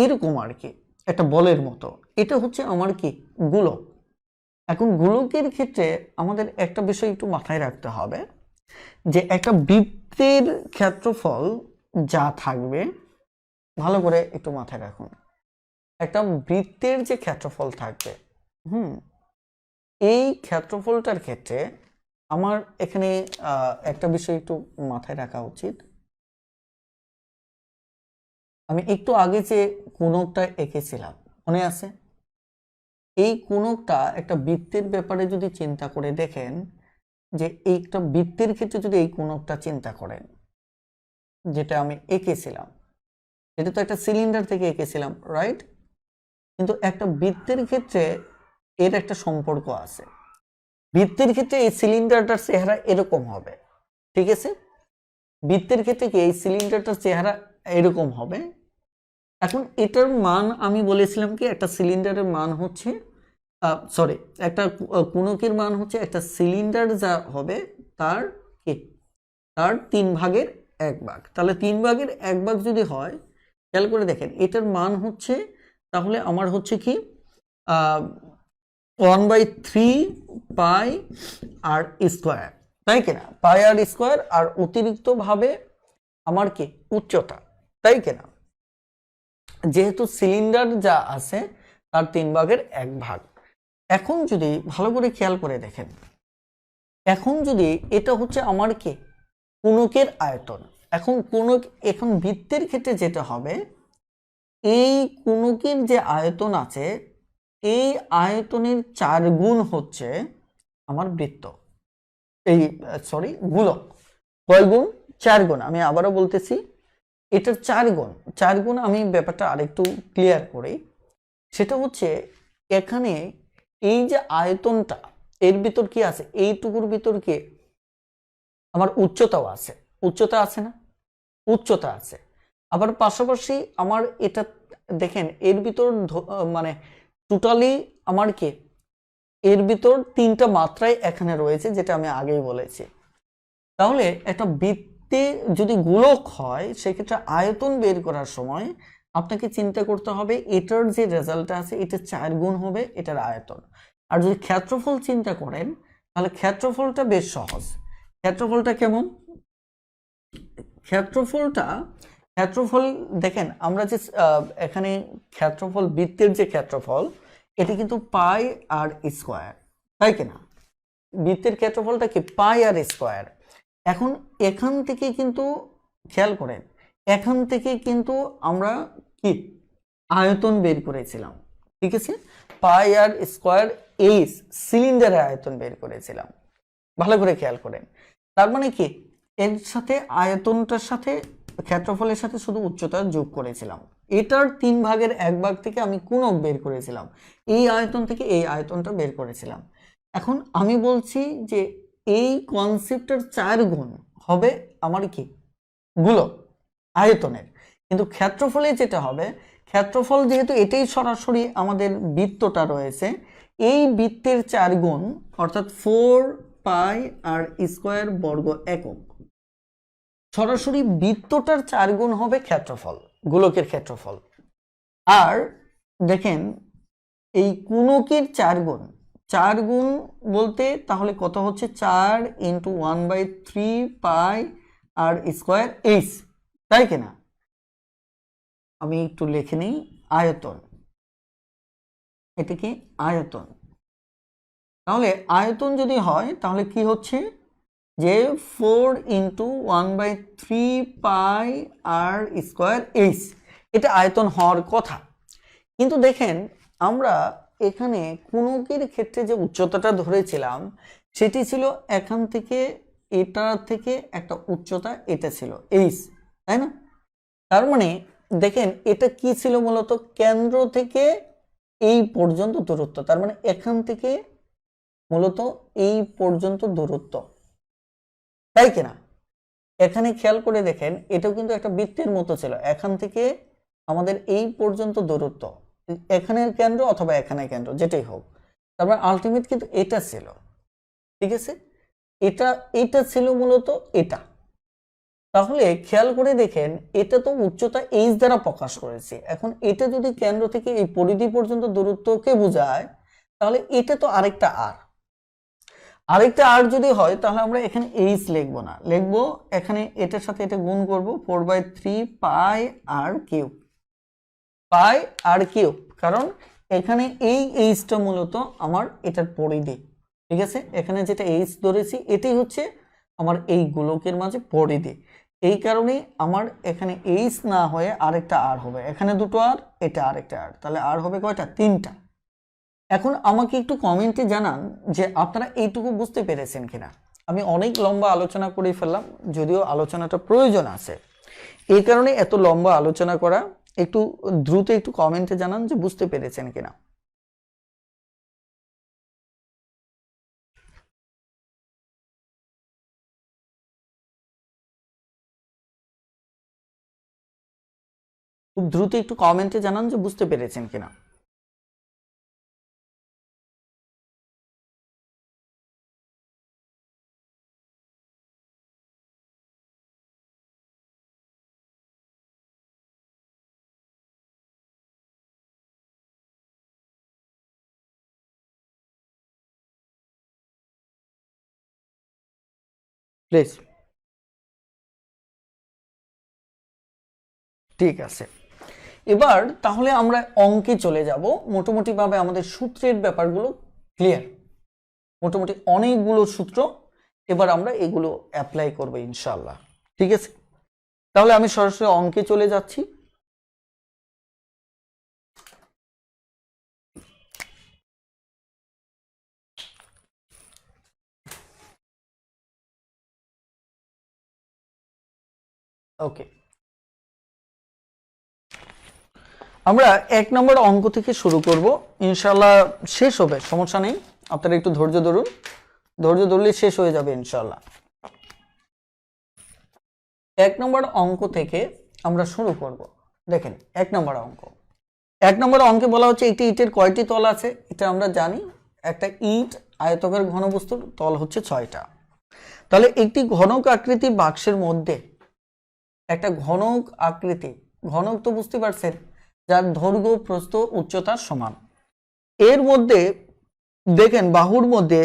এরকম আর কি, একটা বলের মতো। এটা হচ্ছে আমার কি গোলক। এখন গোলকের ক্ষেত্রে আমাদের একটা বিষয় একটু মাথায় রাখতে হবে, যে একটা বৃত্তের ক্ষেত্রফল যা থাকবে, ভালো করে একটু মাথায় রাখুন, একটা বৃত্তের যে ক্ষেত্রফল থাকবে, এই ক্ষেত্রফলটার ক্ষেত্রে আমার এখানে একটা বিষয় একটু মাথায় রাখা উচিত। আমি একটু আগে যে কোণকটা এঁকেছিলাম মনে আছে? এই কোণকটা একটা বৃত্তের ব্যাপারে যদি চিন্তা করে দেখেন, যে একটা বৃত্তের ক্ষেত্রে যদি এই কোণকটা চিন্তা করেন, যেটা আমি এঁকেছিলাম, এটা তো একটা সিলিন্ডার থেকে এঁকেছিলাম, রাইট? কিন্তু একটা বৃত্তের ক্ষেত্রে এর একটা সম্পর্ক আছে। বৃত্তের ক্ষেত্রে এই সিলিন্ডারটার চেহারা এরকম হবে, ঠিক আছে? বৃত্তের ক্ষেত্রে কি এই সিলিন্ডারটার চেহারা এরকম হবে। এখন এটার মান আমি বলেছিলাম কি, একটা সিলিন্ডারের মান হচ্ছে সরি, একটা কোণকের মান হচ্ছে একটা সিলিন্ডার যা হবে তার কি, তার 3/1 তাহলে 3/1 যদি হয়, খেয়াল করে দেখেন এটার মান হচ্ছে, তাহলে আমার হচ্ছে কি 1/3 পাই আর স্কোয়ার, তাই কিনা? পাই আর স্কোয়ার, আর অতিরিক্ত ভাবে আমার কি উচ্চতা, তাই কিনা? যেহেতু সিলিন্ডার যা আছে তার 3/1। এখন যদি ভালো করে খেয়াল করে দেখেন, এখন যদি এটা হচ্ছে আমার কি কোণকের আয়তন, এখন কোণক, এখন বৃত্তের ক্ষেত্রে যেটা হবে, এই কোণকের যে আয়তন আছে এই আয়তনের 4 গুণ হচ্ছে আমার বৃত্ত, এই সরি গোলক। কয় গুণ? 4 গুণ। আমি আবারও বলতেছি, এটার 4 গুণ। 4 গুণ আমি ব্যাপারটা আরেকটু ক্লিয়ার করি। সেটা হচ্ছে এখানে এই যে আয়তনটা, এর ভিতর কি আছে, এইটুকুর ভিতর কি আমার উচ্চতাও আছে, উচ্চতা আছে না? উচ্চতা আছে। আবার পাশাপাশি আমার এটা দেখেন এর ভিতর মানে টোটালি আমার কি এর ভিতর 3টা মাত্রায় এখানে রয়েছে, যেটা আমি আগেই বলেছি। তাহলে একটা বৃত্তে যদি গোলক হয় সেক্ষেত্রে আয়তন বের করার সময় আপনাকে চিন্তা করতে হবে এটার যে রেজাল্টটা আছে এটা 4 গুণ হবে এটার আয়তন। আর যদি ক্ষেত্রফল চিন্তা করেন তাহলে ক্ষেত্রফলটা বেশ সহজ। ক্ষেত্রফলটা কেমন? ক্ষেত্রফলটা, ক্ষেত্রফল দেখেন আমরা যে এখানে ক্ষেত্রফল, বৃত্তের যে ক্ষেত্রফল এটি কিন্তু পাই আর স্কোয়ার, তাই কিনা? বৃত্তের ক্ষেত্রফলটা কি পাই আর স্কোয়ার। এখন এখান থেকে কিন্তু খেয়াল করেন, এখান থেকে কিন্তু আমরা কি আয়তন বের করেছিলাম, ঠিক আছে? পাই আর স্কোয়ার এই সিলিন্ডারের আয়তন বের করেছিলাম, ভালো করে খেয়াল করেন। তার মানে কি এর সাথে আয়তনটার সাথে ক্ষেত্রফলের সাথে শুধু উচ্চতা যোগ করেছিলাম। এটার 3/1 থেকে আমি কোণক বের করেছিলাম, এই আয়তন থেকে এই আয়তনটা বের করেছিলাম। এখন আমি বলছি যে এই কনসেপ্টের 4 গুণ হবে আমার কি গোলক আয়তনের, কিন্তু ক্ষেত্রফলে যেটা হবে, ক্ষেত্রফল যেহেতু এটাই সরাসরি আমাদের বৃত্তটা রয়েছে, এই বৃত্তের 4 গুণ অর্থাৎ 4 পাই আর স্কোয়ার বর্গ একক, সরাসরি বৃত্তটার 4 গুণ হবে ক্ষেত্রফল, গোলকের ক্ষেত্রফল। আর দেখেন এই কোণকের 4 গুণ, 4 গুণ বলতে তাহলে কত হচ্ছে, 4 × 1/3 পাই আর স্কোয়ার এইচ, তাই কিনা? আমি একটু লিখে নিই আয়তন, এটা কি আয়তন। তাহলে আয়তন যদি হয় তাহলে কি হচ্ছে যে 4 × 1/3 পাই আর স্কোয়ার এইচ, এটা আয়তন হওয়ার কথা। কিন্তু দেখেন আমরা এখানে কোণকের ক্ষেত্রে যে উচ্চতাটা ধরেছিলাম সেটি ছিল এখান থেকে এটা থেকে একটা উচ্চতা, এটা ছিল এইচ, তাই না? তার মানে দেখেন এটা কি ছিল, মূলত কেন্দ্র থেকে এই পর্যন্ত দূরত্ব, তার মানে এখান থেকে মূলত এই পর্যন্ত দূরত্ব, তাই কিনা? এখানে খেয়াল করে দেখেন এটাও কিন্তু একটা বৃত্তের মতো ছিল, এখান থেকে আমাদের এই পর্যন্ত দূরত্ব, এখানের কেন্দ্র অথবা এখানের কেন্দ্র যেটাই হোক, তারপর আলটিমেট কিন্তু এটা ছিল, ঠিক আছে, এটা ছিল মূলত এটা। তাহলে খেয়াল করে দেখেন এটা তো উচ্চতা এইচ দ্বারা প্রকাশ করেছি, এখন এটা যদি কেন্দ্র থেকে এই পরিধি পর্যন্ত দূরত্বকে বোঝায় তাহলে এটা তো আরেকটা আর যদি হয় তাহলে আমরা এখানে এইচ লিখবো না, লিখবো এখানে এটার সাথে এটা গুণ করব 4/3 পাই আর কিউব, কারণ এখানে এই এইচটা মূলত আমার এটার পরিধি, ঠিক আছে, এখানে যেটা এইচ ধরেছি এটাই হচ্ছে আমার এই গোলকের মাঝে পরিধি, এই কারণে আমার এখানে এইচ না হয়ে আরেকটা আর হবে, এখানে দুটো আর, এটা আরেকটা আর, তাহলে আর হবে কয়টা? 3টা। এখন আমাকে একটু কমেন্টে জানান যে আপনারা এইটুকু বুঝতে পেরেছেন কিনা। আমি অনেক লম্বা আলোচনা করে ফেললাম, যদিও আলোচনাটা প্রয়োজন আছে, এই কারণে এত লম্বা আলোচনা করা। একটু দ্রুত একটু কমেন্টে জানান যে বুঝতে পেরেছেন কিনা। খুব দ্রুত একটু কমেন্টে জানান যে বুঝতে পেরেছেন কিনা। প্লিজ। ঠিক আছে, এবার তাহলে আমরা অঙ্কে চলে যাব। মোটামুটি ভাবে আমাদের সূত্রের ব্যাপারগুলো ক্লিয়ার, মোটামুটি অনেকগুলো সূত্র, এবার আমরা এগুলো অ্যাপ্লাই করব ইনশাআল্লাহ। ঠিক আছে, তাহলে আমি সরাসরি অঙ্কে চলে যাচ্ছি। ওকে, আমরা 1 নম্বর অঙ্ক থেকে শুরু করব, ইনশাআল্লাহ শেষ হবে, সমস্যা নেই, আপনারা একটু ধৈর্য ধরুন, ধৈর্য ধরলে শেষ হয়ে যাবে ইনশাআল্লাহ। 1 নম্বর অঙ্ক থেকে আমরা শুরু করব। দেখেন 1 নম্বর অঙ্কে বলা হচ্ছে একটি ইটের কয়টি তল আছে, এটা আমরা জানি, একটা ইট আয়তকার ঘনবস্তুর তল হচ্ছে 6টা। তাহলে একটি ঘনক আকৃতি বাক্সের মধ্যে একটা ঘনক আকৃতি, ঘনক তো বুঝতে পারছেন, যার দৈর্ঘ্য প্রস্থ উচ্চতার সমান, এর মধ্যে দেখেন বাহুর মধ্যে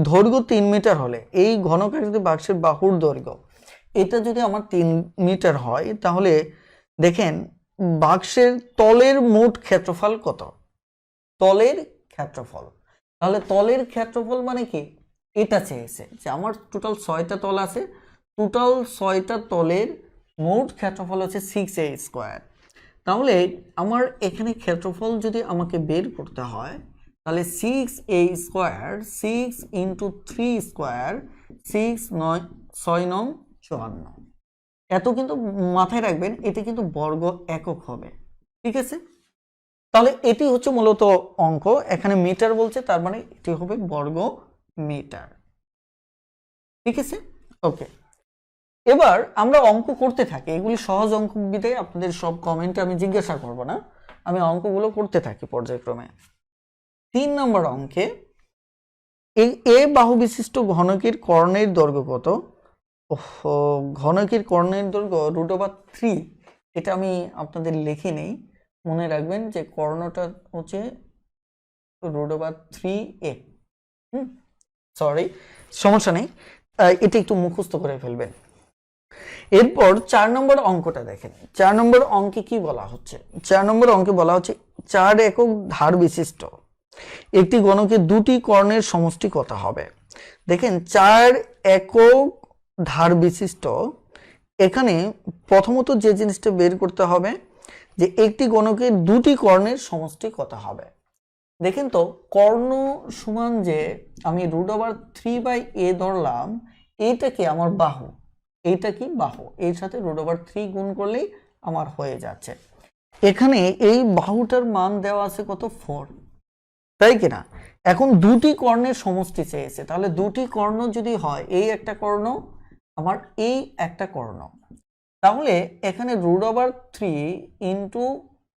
দৈর্ঘ্য 3 মিটার হলে এই ঘনক আকৃতি বাক্সের বাহুর দৈর্ঘ্য এটা যদি আমার 3 মিটার হয়, তাহলে দেখেন বাক্সের তলের মোট ক্ষেত্রফল কত? তলের ক্ষেত্রফল, তাহলে তলের ক্ষেত্রফল মানে কি, এটা চেয়েছে যে আমার টোটাল 6টা তল আছে, টোটাল 6টা তলের মোট ক্ষেত্রফল হচ্ছে 6a স্কোয়ার। তাহলে আমার এখানে ক্ষেত্রফল যদি আমাকে বের করতে হয় তাহলে 6a স্কোয়ার 6 ইন্টু 3 স্কোয়ার 6 9 54, এত কিন্তু মাথায় রাখবেন, এটি কিন্তু বর্গ একক হবে, ঠিক আছে। তাহলে এটি হচ্ছে মূলত অঙ্ক, এখানে মিটার বলছে, তার মানে এটি হবে বর্গ মিটার, ঠিক আছে। ওকে, এবার আমরা অঙ্ক করতে থাকি, এগুলি সহজ অঙ্ক বিধায় আপনাদের সব কমেন্টে আমি জিজ্ঞাসা করব না, আমি অঙ্কগুলো করতে থাকি পর্যায়ক্রমে। 3 নম্বর অঙ্কে এই এ বাহু বিশিষ্ট ঘনকের কর্ণের দৈর্ঘ্য কত? ঘনকের কর্ণের দৈর্ঘ্য √3, এটা আমি আপনাদের লিখে নেই, মনে রাখবেন যে কর্ণটা হচ্ছে √3a। সরি, সমস্যা নেই, এটা একটু মুখস্থ করে ফেলবেন। এরপর 4 নম্বর অঙ্কটা দেখেন, 4 নম্বর অঙ্কে কি বলা হচ্ছে? 4 নম্বর অঙ্কে বলা হচ্ছে 4 একক ধার বিশিষ্ট একটি ঘনকের দুটি কর্ণের সমষ্টি কত হবে? দেখেন 4 একক ধার বিশিষ্ট, এখানে প্রথমত যে জিনিসটা বের করতে হবে যে একটি ঘনকের দুটি কর্ণের সমষ্টি কত হবে। দেখেন তো কর্ণ সমান যে আমি √3/a ধরলাম, এইটা কি আমার বাহু, এইটা কি বাহু, এর সাথে √3 গুণ করলেই আমার হয়ে যাচ্ছে। এখানে এই বাহুটার মান দেওয়া আছে কত? 4, তাই কিনা। এখন দুটি কর্ণের সমষ্টি চেয়েছে, তাহলে দুটি কর্ণ যদি হয়, এই একটা কর্ণ আমার এই একটা কর্ণ, তাহলে এখানে √3 ইন্টু,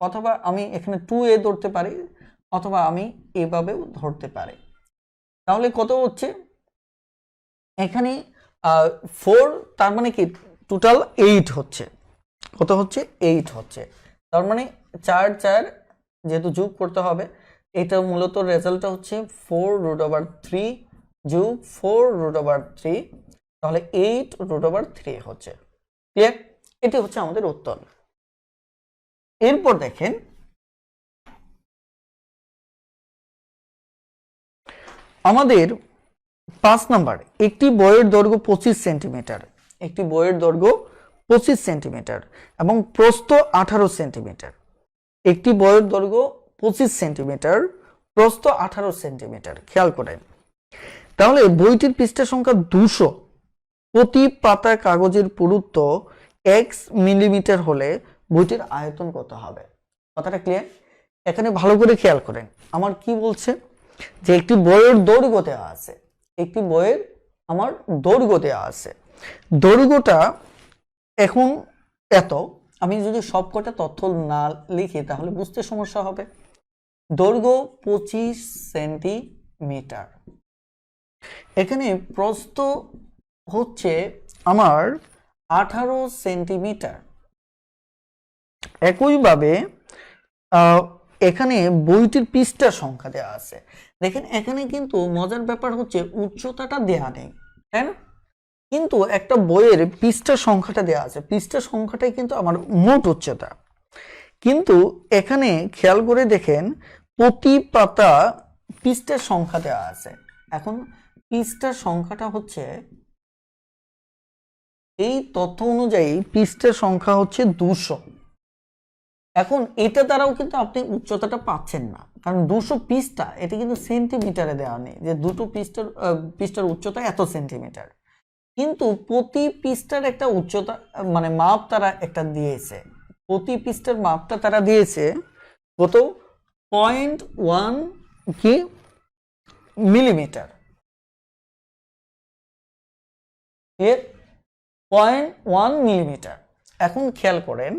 অথবা আমি এখানে 2a ধরতে পারি, অথবা আমি এভাবেও ধরতে পারি। তাহলে কত হচ্ছে এখানে 4, তার মানে কি টোটাল 8 হচ্ছে। কত হচ্ছে 8 হচ্ছে। তার মানে 4 4 যেহেতু যোগ করতে হবে, এটা মূলত রেজাল্টটা হচ্ছে 4√3 যোগ 4√3, তাহলে 8√3 হচ্ছে। ক্লিয়ার? এটি হচ্ছে আমাদের উত্তর। এরপর দেখেন আমাদের 5 নাম্বার, একটি বইয়ের দৈর্ঘ্য 25 সেন্টিমিটার, একটি বইয়ের দৈর্ঘ্য 25 সেন্টিমিটার এবং প্রস্থ 18 সেন্টিমিটার। একটি বইয়ের দৈর্ঘ্য 25 সেন্টিমিটার, প্রস্থ 18 সেন্টিমিটার। খেয়াল করেন, তাহলে বইটির পৃষ্ঠা সংখ্যা 200, প্রতি পাতা কাগজের পুরুত্ব x মিলিমিটার হলে বইটির আয়তন কত হবে? কথাটা ক্লিয়ার? এখানে ভালো করে খেয়াল করেন, আমার কি বলছে যে একটি বইয়ের দৈর্ঘ্য দেওয়া আছে, একটি বইয়ের আমার দৈর্ঘ্য দেওয়া আছে, দৈর্ঘ্যটা এখন এত, আমি যদি সবকটা তথ্য না লিখি তাহলে বুঝতে সমস্যা হবে। দৈর্ঘ্য 25 সেন্টিমিটার, এখানে প্রস্থ হচ্ছে আমার 18 সেন্টিমিটার। একইভাবে এখানে বইটির পৃষ্ঠা সংখ্যা দেওয়া আছে। দেখেন এখানে কিন্তু মজার ব্যাপার হচ্ছে উচ্চতাটা দেয়া নেই, তাই না? কিন্তু একটা বইয়ের পৃষ্ঠা সংখ্যাটা দেওয়া আছে, পৃষ্ঠা সংখ্যাটাই কিন্তু আমার মোট উচ্চতা। কিন্তু এখানে খেয়াল করে দেখেন প্রতি পাতা পৃষ্ঠার সংখ্যা দেওয়া আছে। এখন পৃষ্ঠার সংখ্যাটা হচ্ছে, এই তথ্য অনুযায়ী পৃষ্ঠার সংখ্যা হচ্ছে 200। এখন এটা দ্বারাও কিন্তু আপনি উচ্চতাটা পাচ্ছেন না, কারণ 200 পৃষ্ঠা, এটা কিন্তু সেন্টিমিটারে দেওয়া নেই যে দুটো পৃষ্ঠার উচ্চতা এত সেন্টিমিটার। কিন্তু প্রতি পৃষ্ঠার একটা উচ্চতা মানে মাপ তারা একটা দিয়েছে, প্রতি পৃষ্ঠার মাপটা তারা দিয়েছে কত? 0.1 কি মিলিমিটার। এর 0.1 মিলিমিটার। এখন খেয়াল করেন,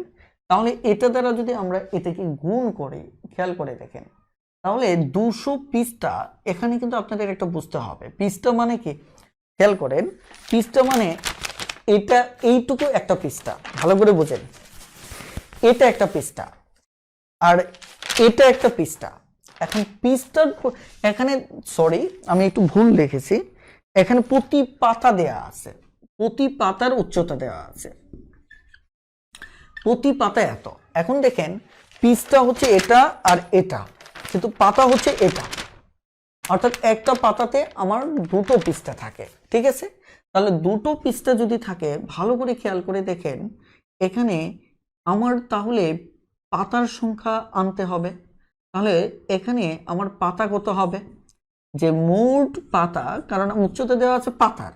তাহলে এটা দ্বারা যদি আমরা এটাকে গুণ করি, খেয়াল করে দেখেন, তাহলে 200 পৃষ্ঠা, এখানে কিন্তু আপনাদের একটা বুঝতে হবে পৃষ্ঠা মানে কি। খেয়াল করেন, পৃষ্ঠা মানে এটা, এইটুকু একটা পৃষ্ঠা, ভালো করে বোঝেন, এটা একটা পৃষ্ঠা আর এটা একটা পৃষ্ঠা। এখন পৃষ্ঠার এখানে, সরি আমি একটু ভুল লিখেছি, এখানে প্রতি পাতা দেয়া আছে, প্রতি পাতার উচ্চতা দেওয়া আছে, প্রতি পাতা এত। এখন দেখেন পৃষ্ঠা হচ্ছে এটা আর এটা, কিন্তু পাতা হচ্ছে এটা, অর্থাৎ একটা পাতাতে আমার দুটো পৃষ্ঠা থাকে, ঠিক আছে? তাহলে দুটো পৃষ্ঠা যদি থাকে, ভালো করে খেয়াল করে দেখেন এখানে আমার তাহলে পাতার সংখ্যা আনতে হবে। তাহলে এখানে আমার পাতা কত হবে? যে মোট পাতা, কারণ উচ্চতা দেওয়া আছে পাতার,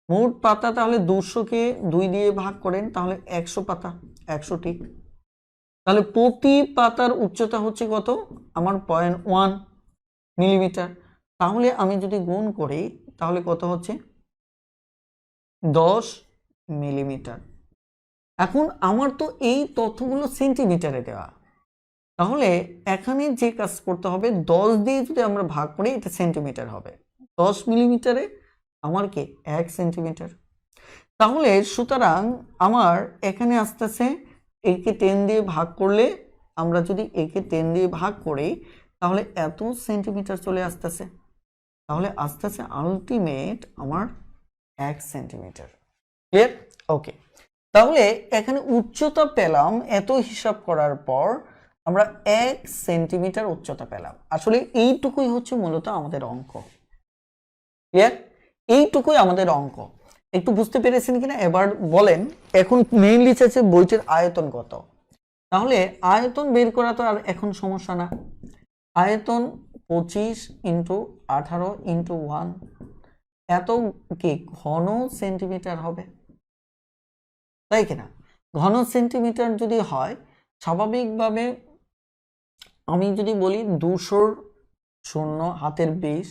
মোট পাতা, তাহলে 200-কে 2 দিয়ে ভাগ করেন, তাহলে 100 পাতা, 100টি। তাহলে প্রতি পাতার উচ্চতা হচ্ছে কত? আমার 0.1 মিলিমিটার। তাহলে আমি যদি গুণ করি তাহলে কত হচ্ছে? 10 মিলিমিটার। এখন আমার তো এই তথ্যগুলো সেন্টিমিটারে দেওয়া, তাহলে এখানে যে কাজ করতে হবে, 10 দিয়ে যদি আমরা ভাগ করি এটা সেন্টিমিটার হবে, 10 মিলিমিটারে আমার কি 1 সেন্টিমিটার। তাহলে সুতরাং আমার এখানে আসতেছে, একে 10 দিয়ে ভাগ করলে, আমরা যদি একে 10 দিয়ে ভাগ করি তাহলে এত সেন্টিমিটার চলে আসতেছে, তাহলে আসতেছে আলটিমেট আমার 1 সেন্টিমিটার। ক্লিয়ার? ওকে, তাহলে এখানে উচ্চতা পেলাম, এত হিসাব করার পর আমরা 1 সেন্টিমিটার উচ্চতা পেলাম। আসলে এইটুকুই হচ্ছে মূলত আমাদের অঙ্ক। ক্লিয়ার? এইটুকুই আমাদের অঙ্ক। একটু বুঝতে পেরেছেন কিনা এবার বলেন। এখন মেইনলি চাইছে বইটির আয়তন কত। তাহলে আয়তন বের করা তো আর এখন সমস্যা না। আয়তন 25 × 18 × 1, এত কি ঘন সেন্টিমিটার হবে, তাই কিনা? ঘন সেন্টিমিটার যদি হয়, স্বাভাবিকভাবে আমি যদি বলি 200 শূন্য হাতের 20,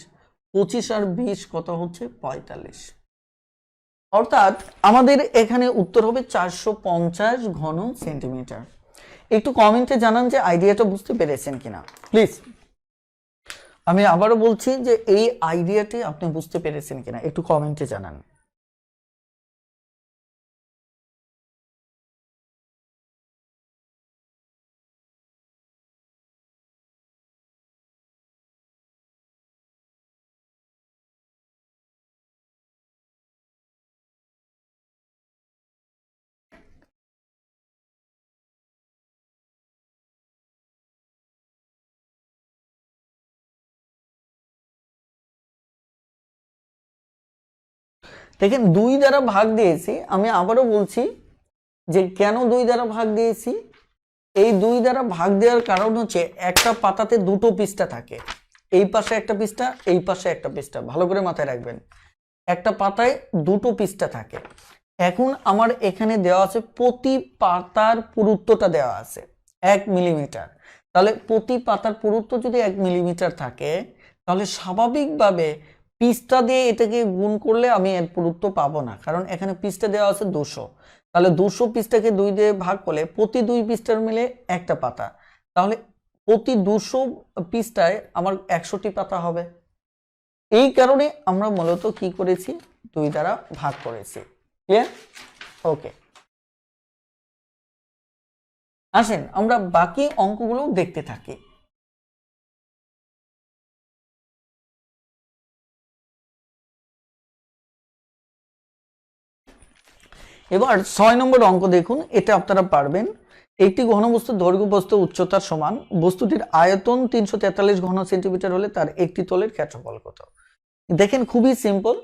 25 আর 20 কত হচ্ছে? 45। অর্থাৎ আমাদের এখানে উত্তর হবে 450 ঘন সেন্টিমিটার। একটু কমেন্টে জানান যে আইডিয়াটা বুঝতে পেরেছেন কিনা প্লিজ। আমি আবারও বলছি যে এই আইডিয়াটি আপনি বুঝতে পেরেছেন কিনা, একটু কমেন্টে জানান। দেখেন 2 দ্বারা ভাগ দিয়েছি, আমি আবারও বলছি যে কেন 2 দ্বারা ভাগ দিয়েছি। এই 2 দ্বারা ভাগ দেওয়ার কারণ হচ্ছে একটা পাতাতে দুটো পৃষ্ঠা থাকে, এই পাশে একটা পৃষ্ঠা, এই পাশে একটা পৃষ্ঠা, ভালো করে মাথায় রাখবেন। একটা পাতায় দুটো পৃষ্ঠা থাকে। এখন আমার এখানে দেওয়া আছে প্রতি পাতার পুরুত্বটা দেওয়া আছে 1 মিলিমিটার। তাহলে প্রতি পাতার পুরুত্ব যদি 1 মিলিমিটার থাকে, তাহলে স্বাভাবিকভাবে পৃষ্ঠা দিয়ে এটাকে গুণ করলে আমি এর পুরুত্ব পাবো না, কারণ এখানে পৃষ্ঠা দেওয়া আছে 200। তাহলে 200 পৃষ্ঠাকে 2 দিয়ে ভাগ করলে প্রতি 2 পৃষ্ঠার মিলে একটা পাতা, তাহলে প্রতি 200 পৃষ্ঠায় আমার 100টি পাতা হবে। এই কারণে আমরা মূলত কি করেছি, 2 দ্বারা ভাগ করেছি। ক্লিয়ার? ওকে, আসেন আমরা বাকি অঙ্কগুলো দেখতে থাকি। এবার 6 নম্বর অঙ্ক দেখুন, এটা আপনারা পারবেন। একটি ঘনবস্তুর দৈর্ঘ্য প্রস্থ উচ্চতার সমান, বস্তুটির আয়তন 343 ঘন সেন্টিমিটার হলে তার একটি তলের ক্ষেত্রফল কত? দেখেন খুবই সিম্পল,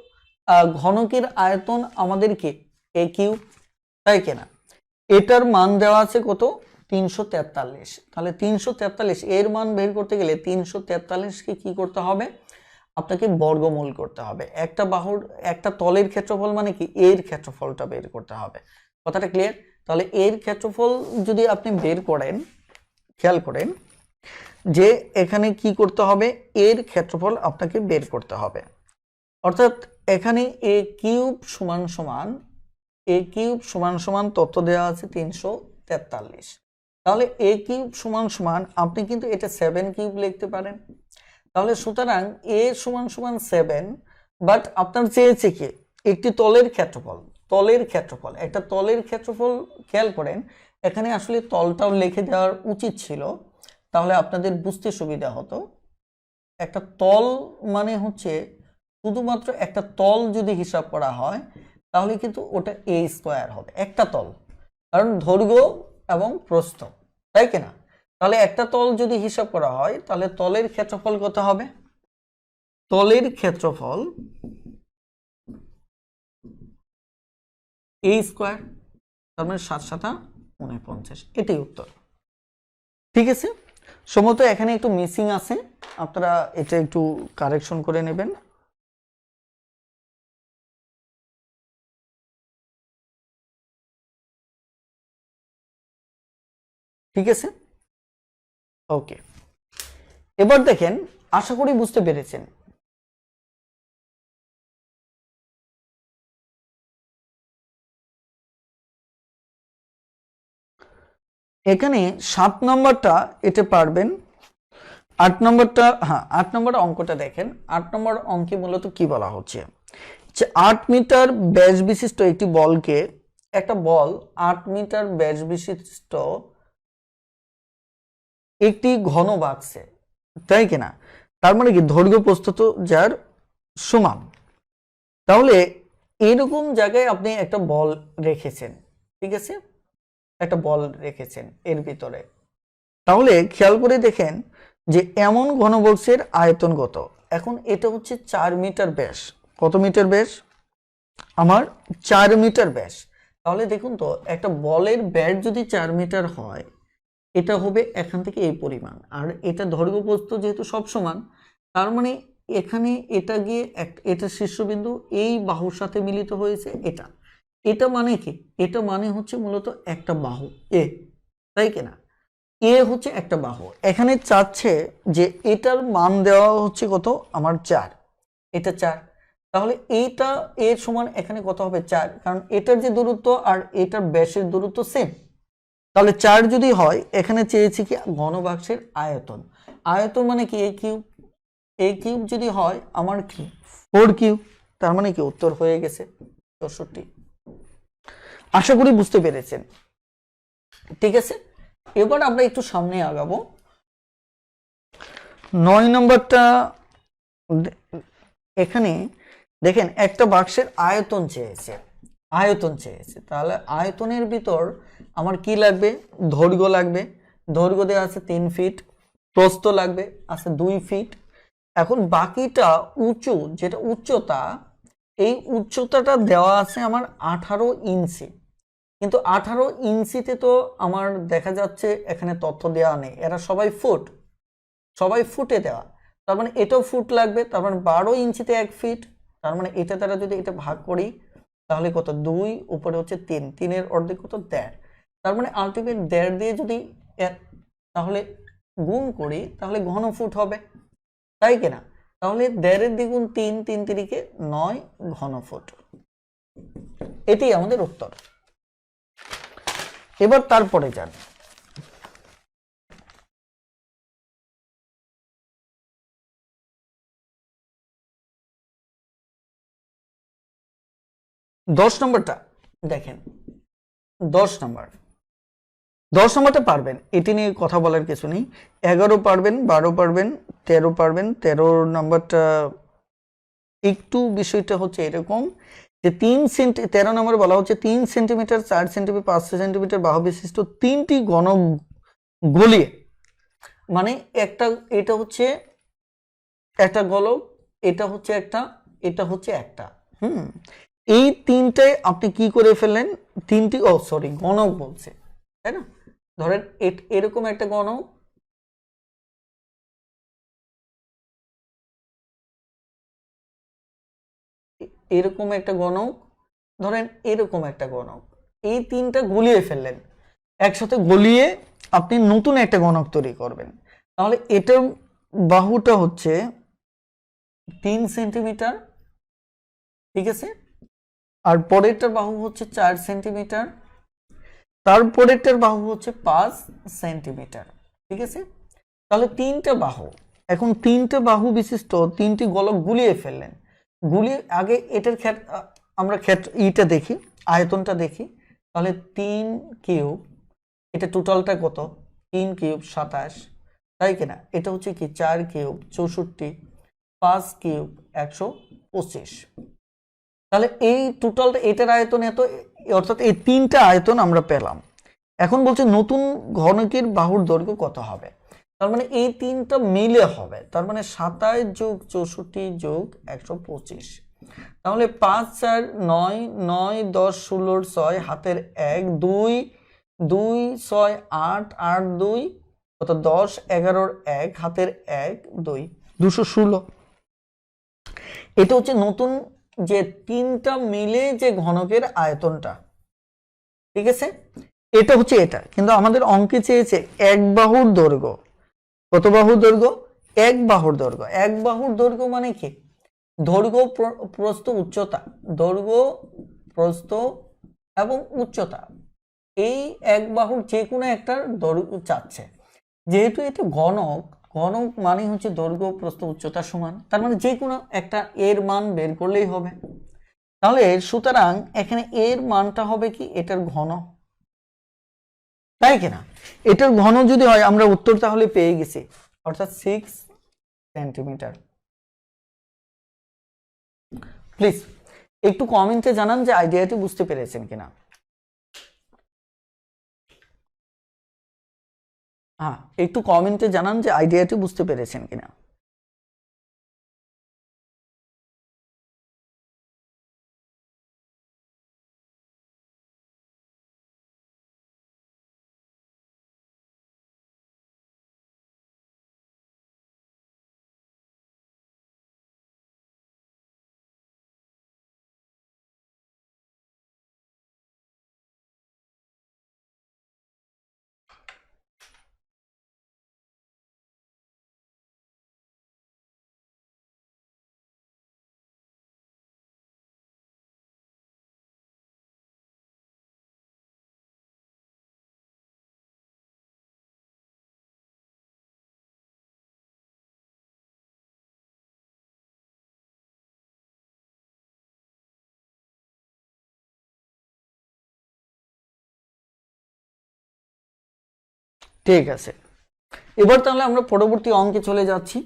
ঘনকের আয়তন আমাদের কি a কিউব, তাই কিনা? এটার মান দেওয়া আছে কত, 343। তাহলে 343 এর মান বের করতে গেলে 343কে কি করতে হবে, আপনাকে বর্গমূল করতে হবে। একটা বাহুর একটা তলের ক্ষেত্রফল মানে কি, এর ক্ষেত্রফলটা বের করতে হবে। কথাটা ক্লিয়ার? তাহলে এর ক্ষেত্রফল যদি আপনি বের করেন, খেয়াল করেন যে এখানে কি করতে হবে, এর ক্ষেত্রফল আপনাকে বের করতে হবে। অর্থাৎ এখানে a কিউব সমান সমান a কিউব সমান সমান তথ্য দেওয়া আছে 343। তাহলে a কিউব সমান সমান আপনি কিন্তু এটা 7 কিউব লিখতে পারেন। তাহলে সুতরাং a সমান সমান 7, বাট আপনার চেয়েছে কি একটি তলের ক্ষেত্রফল। তলের ক্ষেত্রফল, একটা তলের ক্ষেত্রফল খেয়াল করেন, এখানে আসলে তলটাও লিখে দেওয়ার উচিত ছিল, তাহলে আপনাদের বুঝতে সুবিধা হতো। একটা তল মানে হচ্ছে শুধুমাত্র একটা তল যদি হিসাব করা হয়, তাহলে কিন্তু ওটা a স্কোয়ার হবে, একটা তল, কারণ দৈর্ঘ্য এবং প্রস্থ, তাই কিনা? তাহলে একটা তল যদি হিসাব করা হয়, তাহলে তলের ক্ষেত্রফল কত হবে, তলের ক্ষেত্রফল a স্কোয়ার, তার মানে 7 7 49, এটাই উত্তর। ঠিক আছে, সম্ভবত এখানে একটু মিসিং আছে, আপনারা এটা একটু কারেকশন করে নেবেন। ঠিক আছে, ওকে। এবার দেখেন, আশা করি বুঝতে পেরেছেন। এখানে 7 নম্বরটা এটা পারবেন, 8 নম্বরটা, হ্যাঁ 8 নম্বর অঙ্কটা দেখেন। 8 নম্বর অঙ্কে মূলত কি বলা হচ্ছে যে 8 মিটার ব্যাস বিশিষ্ট একটি বলকে, একটা বল 8 মিটার ব্যাস বিশিষ্ট একটি ঘন বাক্সে, তাই কিনা? তার মানে কি দৈর্ঘ্য প্রস্থ তো যার সমান। তাহলে এরকম জায়গায় আপনি একটা বল রেখেছেন, ঠিক আছে, একটা বল রেখেছেন এর ভিতরে। তাহলে খেয়াল করে দেখেন যে এমন ঘনবক্সের আয়তন কত। এখন এটা হচ্ছে 4 মিটার ব্যাস। কত মিটার ব্যাস আমার? 4 মিটার ব্যাস। তাহলে দেখুন তো, একটা বলের ব্যাস যদি 4 মিটার হয়, এটা হবে এখান থেকে এই পরিমাণ, আর এটা দৈর্ঘ্য প্রস্থ যেহেতু সব সমান, তার মানে এখানে এটা গিয়ে এটা শীর্ষবিন্দু এই বাহুর সাথে মিলিত হয়েছে, এটা এটা মানে কি, এটা মানে হচ্ছে মূলত একটা বাহু এ, তাই কিনা? এ হচ্ছে একটা বাহু। এখানে চাচ্ছে যে এটার মান দেওয়া হচ্ছে কত আমার 4, এটা 4। তাহলে এইটা এর সমান এখানে কত হবে 4, কারণ এটার যে দূরত্ব আর এটার ব্যাসের দূরত্ব সেম। তাহলে 4 যদি হয়, এখানে চেয়েছি কি ঘনবাক্সের আয়তন। আয়তন মানে কি এ কিউব যদি হয় আমার কি 4 কিউব, তার মানে কি উত্তর হয়ে গেছে 64। আশা করি বুঝতে পেরেছেন। ঠিক আছে, এবার আমরা একটু সামনে আগাবো। 9 নম্বরটা এখানে দেখেন একটা বাক্সের আয়তন চেয়েছে, তাহলে আয়তনের ভিতর আমার কি লাগবে, দৈর্ঘ্য লাগবে। দৈর্ঘ্য দেওয়া আছে 3 ফিট, প্রস্থ লাগবে আছে 2 ফিট। এখন বাকিটা উঁচু, যেটা উচ্চতা, এই উচ্চতাটা দেওয়া আছে আমার 18 ইঞ্চি। কিন্তু 18 ইঞ্চিতে তো আমার দেখা যাচ্ছে এখানে তথ্য দেওয়া নেই, এরা সবাই ফুটে দেওয়া। তার মানে এটাও ফুট লাগবে, তার মানে 12 ইঞ্চিতে 1 ফিট। তার মানে এটা দ্বারা যদি এটা ভাগ করি তাহলে কত, 2, উপরে হচ্ছে 3, 3-এর অর্ধেক কত 1.5। তার মানে আলটিমেট 1.5 দিয়ে যদি তাহলে গুণ করি তাহলে ঘন ফুট হবে, তাই কিনা? তাহলে 1.5-এর দ্বিগুণ 3, 3 তিরিকে 9 ঘন ফুট। এটি আমাদের উত্তর। এবার তারপরে যান, দশ নম্বরটা দেখেন। 10 নম্বরটা পারবেন, এটি নিয়ে কথা বলার কিছু নেই। 11 পারবেন, 12 পারবেন, 13 পারবেন। 13 নম্বরটা একটু বিষয়টা হচ্ছে এরকম যে 13 নম্বর বলা হচ্ছে 3 সেন্টিমিটার, 4 সেন্টিমিটার, 5 সেন্টিমিটার বাহু বিশিষ্ট 3টি ঘন গলিয়ে, মানে এটা হচ্ছে একটা গোলক, এটা হচ্ছে একটা এই তিনটায় আপনি কি করে ফেললেন, গণক বলছে, তাই না? ধরেন এরকম একটা গণক, এরকম একটা গণক, ধরেন এরকম একটা গণক, এই তিনটা গলিয়ে ফেললেন, একসাথে গলিয়ে আপনি নতুন একটা গণক তৈরি করবেন। তাহলে এটার বাহুটা হচ্ছে 3 সেন্টিমিটার, ঠিক আছে, আর পরেরটার বাহু হচ্ছে 4 সেন্টিমিটার, তারপরেরটার বাহু হচ্ছে 5 সেন্টিমিটার, ঠিক আছে। তাহলে এখন তিনটা বাহু বিশিষ্ট 3টি গোলক গুলিয়ে ফেললেন। গুলিয়ে আগে এটার আমরা ইটা দেখি, আয়তনটা দেখি। তাহলে 3 কিউব, এটা টোটালটা কত, 3 কিউব 27, তাই কিনা? এটা হচ্ছে কি 4 কিউব 64, 5 কিউব 125। তাহলে এই টোটালটা, এটার আয়তন এত, অর্থাৎ এই তিনটা আয়তন আমরা পেলাম। এখন বলছে নতুন ঘনকের বাহুর দৈর্ঘ্য কত হবে। তার মানে এই তিনটা মিলে হবে, তার মানে 27 যোগ 64 যোগ 125। তাহলে 5 4 9 9 10 16 6 হাতের 1 2 2 6 8 8 2 কত 10 11 1 হাতের 1 2 216। এটা হচ্ছে নতুন যে তিনটা মিলে যে ঘনকের আয়তনটা, ঠিক আছে। এটা হচ্ছে এটা, কিন্তু আমাদের অঙ্কে চেয়েছে এক বাহুর দৈর্ঘ্য। কত বাহুর দৈর্ঘ্য? এক বাহুর দৈর্ঘ্য। এক বাহুর দৈর্ঘ্য মানে কি, দৈর্ঘ্য প্রস্থ উচ্চতা, দৈর্ঘ্য প্রস্থ এবং উচ্চতা, এই এক বাহুর যে কোনো একটার দৈর্ঘ্য চাচ্ছে। যেহেতু এটা গণক, গণক মানে হচ্ছে দৈর্ঘ্য প্রস্থ উচ্চতা সমান, তার মানে যে কোনো একটা এর মান বের করলেই হবে। তাহলে সুতরাং এখানে এর মানটা হবে কি, এটার ঘন, তাই কিনা? এটার ঘন যদি হয় আমরা উত্তর তাহলে পেয়ে গেছি, অর্থাৎ 6 সেন্টিমিটার। প্লিজ একটু কমেন্টে জানান যে আইডিয়াটি বুঝতে পেরেছেন কিনা। হ্যাঁ, একটু কমেন্টে জানান যে আইডিয়াটি বুঝতে পেরেছেন কিনা। ঠিক আছে, এবার তাহলে আমরা পরবর্তী অঙ্কে চলে যাচ্ছি।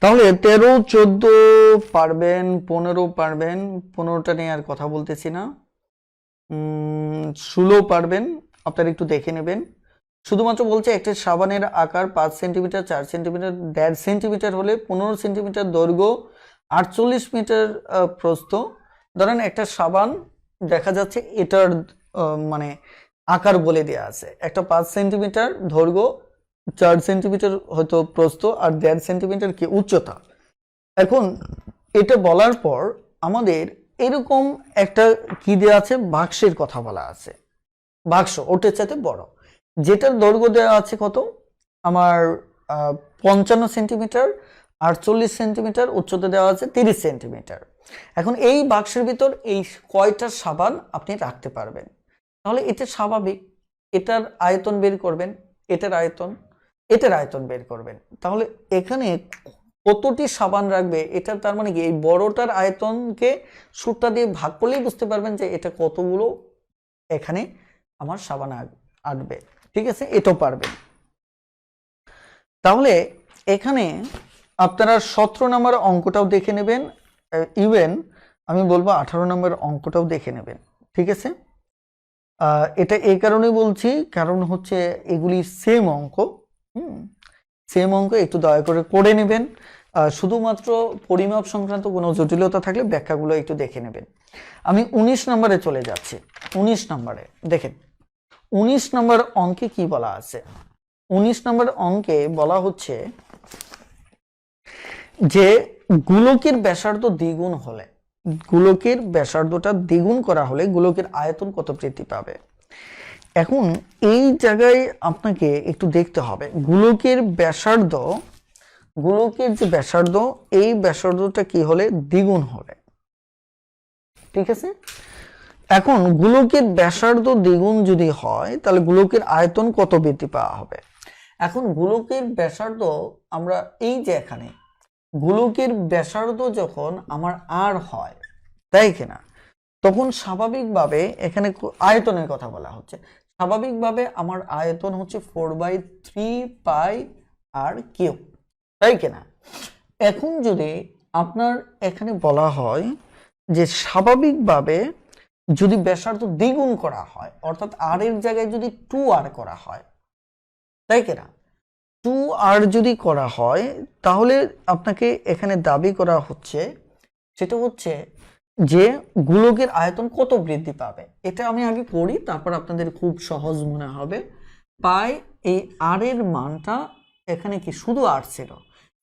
তাহলে 13, 14 পারবেন, 15 পারবেন, 15টা নিয়ে আর কথা বলতেছি না। 16 পারবেন, আপনারা একটু দেখে নেবেন। শুধুমাত্র বলছে একটা সাবানের আকার 5 সেন্টিমিটার, 4 সেন্টিমিটার, 1.5 সেন্টিমিটার হলে 15 সেন্টিমিটার দৈর্ঘ্য, 48 মিটার প্রস্থ। ধরেন একটা সাবান দেখা যাচ্ছে এটার মানে আকার বলে দেওয়া আছে, একটা 5 সেন্টিমিটার দৈর্ঘ্য, 4 সেন্টিমিটার হয়তো প্রস্থ, আর 1.5 সেন্টিমিটার কি উচ্চতা। এখন এটা বলার পর আমাদের এরকম একটা কি দেওয়া আছে, বাক্সের কথা বলা আছে। বাক্স ওটার চাইতে বড়, যেটার দৈর্ঘ্য দেওয়া আছে কত, আমার 55 সেন্টিমিটার, 48 সেন্টিমিটার, উচ্চতা দেওয়া আছে 30 সেন্টিমিটার। এখন এই বাক্সের ভিতর এই কয়টা সাবান আপনি রাখতে পারবেন? তাহলে এটা স্বাভাবিক, এটার আয়তন বের করবেন, এটার আয়তন, এটার আয়তন বের করবেন। তাহলে এখানে কতটি সাবান রাখবে, এটা তার মানে কি এই বড়টার আয়তনকে সূত্রটা দিয়ে ভাগ করলেই বুঝতে পারবেন যে এটা কতগুলো এখানে আমার সাবান আটবে। ঠিক আছে, এটাও পারবেন। তাহলে এখানে আপনারা 17 নম্বর অঙ্কটাও দেখে নেবেন, ইভেন আমি বলবো 18 নম্বর অঙ্কটাও দেখে নেবেন। ঠিক আছে, এটা এই কারণে বলছি, কারণ হচ্ছে এগুলি সেম অঙ্ক, সেম অঙ্ক, একটু দয়া করে করে নেবেন। শুধুমাত্র পরিমাপ সংক্রান্ত কোনো জটিলতা থাকলে ব্যাখ্যাগুলো একটু দেখে নেবেন। আমি 19 নম্বরে চলে যাচ্ছি। 19 নম্বরে দেখেন, 19 নম্বর অঙ্কে কি বলা আছে। 19 নম্বর অঙ্কে বলা হচ্ছে যে গোলকের ব্যাসার্ধ দ্বিগুণ হলে, গোলকের ব্যাসার্ধটা দ্বিগুণ করা হলে গোলকের আয়তন কত বৃদ্ধি পাবে। এখন এই জায়গায় আপনাকে একটু দেখতে হবে গোলকের ব্যাসার্ধ, গোলকের যে ব্যাসার্ধ, এই ব্যাসার্ধটা কি হলে, দ্বিগুণ হলে। ঠিক আছে, এখন গোলকের ব্যাসার্ধ দ্বিগুণ যদি হয় তাহলে গোলকের আয়তন কত বৃদ্ধি পাওয়া হবে। এখন গোলকের ব্যাসার্ধ আমরা এই যে এখানে গোলকের ব্যাসার্ধ যখন আমার আর হয়, তাই কিনা, তখন স্বাভাবিকভাবে এখানে আয়তনের কথা বলা হচ্ছে, স্বাভাবিকভাবে আমার আয়তন হচ্ছে 4/3 পাই আর কিউব, তাই কিনা। এখন যদি আপনার এখানে বলা হয় যে স্বাভাবিকভাবে যদি ব্যাসার্ধ দ্বিগুণ করা হয়, অর্থাৎ আর এর জায়গায় যদি 2r করা হয়, তাই কিনা, 2r যদি করা হয়, তাহলে আপনাকে এখানে দাবি করা হচ্ছে, সেটা হচ্ছে যে গোলকের আয়তন কত বৃদ্ধি পাবে। এটা আমি আগে করি, তারপর আপনাদের খুব সহজ মনে হবে। পাই এই আর এর মানটা এখানে কি শুধু আর ছিল,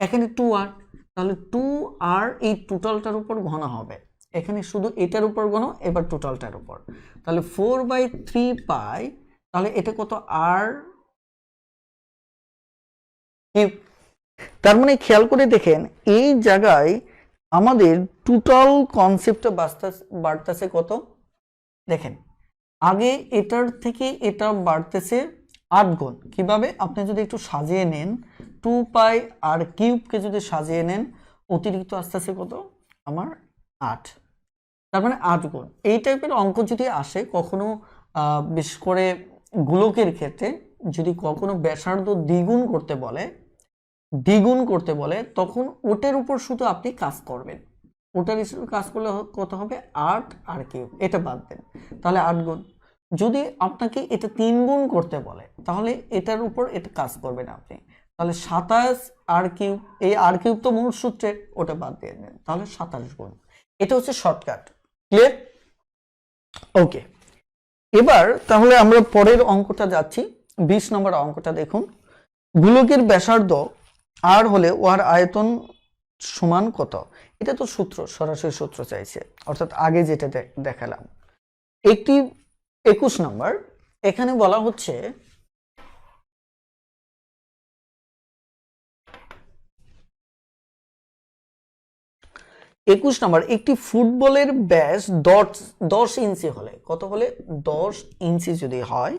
এখানে 2r, তাহলে 2r এই টোটালটার উপর ঘন হবে, এখানে শুধু এটার উপর ঘন, এবার টোটালটার উপর, তাহলে 4/3 পাই, তাহলে এটা কত, আর কিউব। তার মানে খেয়াল করে দেখেন এই জায়গায় আমাদের টোটাল কনসেপ্টটা বাড়তেছে কত, দেখেন আগে এটার থেকে এটা বাড়তেছে 8 গুণ। কিভাবে, আপনি যদি একটু সাজিয়ে নেন, 2 পাই আর কিউবকে যদি সাজিয়ে নেন, অতিরিক্ত আসতেছে কত, আমার 8, তার মানে 8 গুণ। এই টাইপের অঙ্ক যদি আসে কখনো, বিশেষ করে গোলকের ক্ষেত্রে যদি কখনো ব্যাসার্ধ দ্বিগুণ করতে বলে, দ্বিগুণ করতে বলে, তখন ওটার উপর শুধু আপনি কাজ করবেন, ওটার হিসেবে কাজ করলে কত হবে, 8 আর কিউব, এটা বাদ দেন, তাহলে 8 গুণ। যদি আপনাকে এটা 3 গুণ করতে বলে, তাহলে এটার উপর এটা কাজ করবেন আপনি, তাহলে 27 আর কিউব, এই আর কিউব তো মূল সূত্রে, ওটা বাদ দিয়ে দেন, তাহলে 27 গুণ। এটা হচ্ছে শর্টকাট, ক্লিয়ার? ওকে, এবার তাহলে আমরা পরের অঙ্কটা যাচ্ছি। 20 নম্বর অঙ্কটা দেখুন, গোলকের ব্যাসার্ধ আর হলে ওর আয়তন সমান কত। এটা তো সূত্র, সরাসরি সূত্র চাইছে, অর্থাৎ আগে যেটা দেখালাম। একটি 21 নম্বর, এখানে বলা হচ্ছে 21 নম্বর, একটি ফুটবলের ব্যাস 10 ইঞ্চি হলে, কত হলে? 10 ইঞ্চি যদি হয়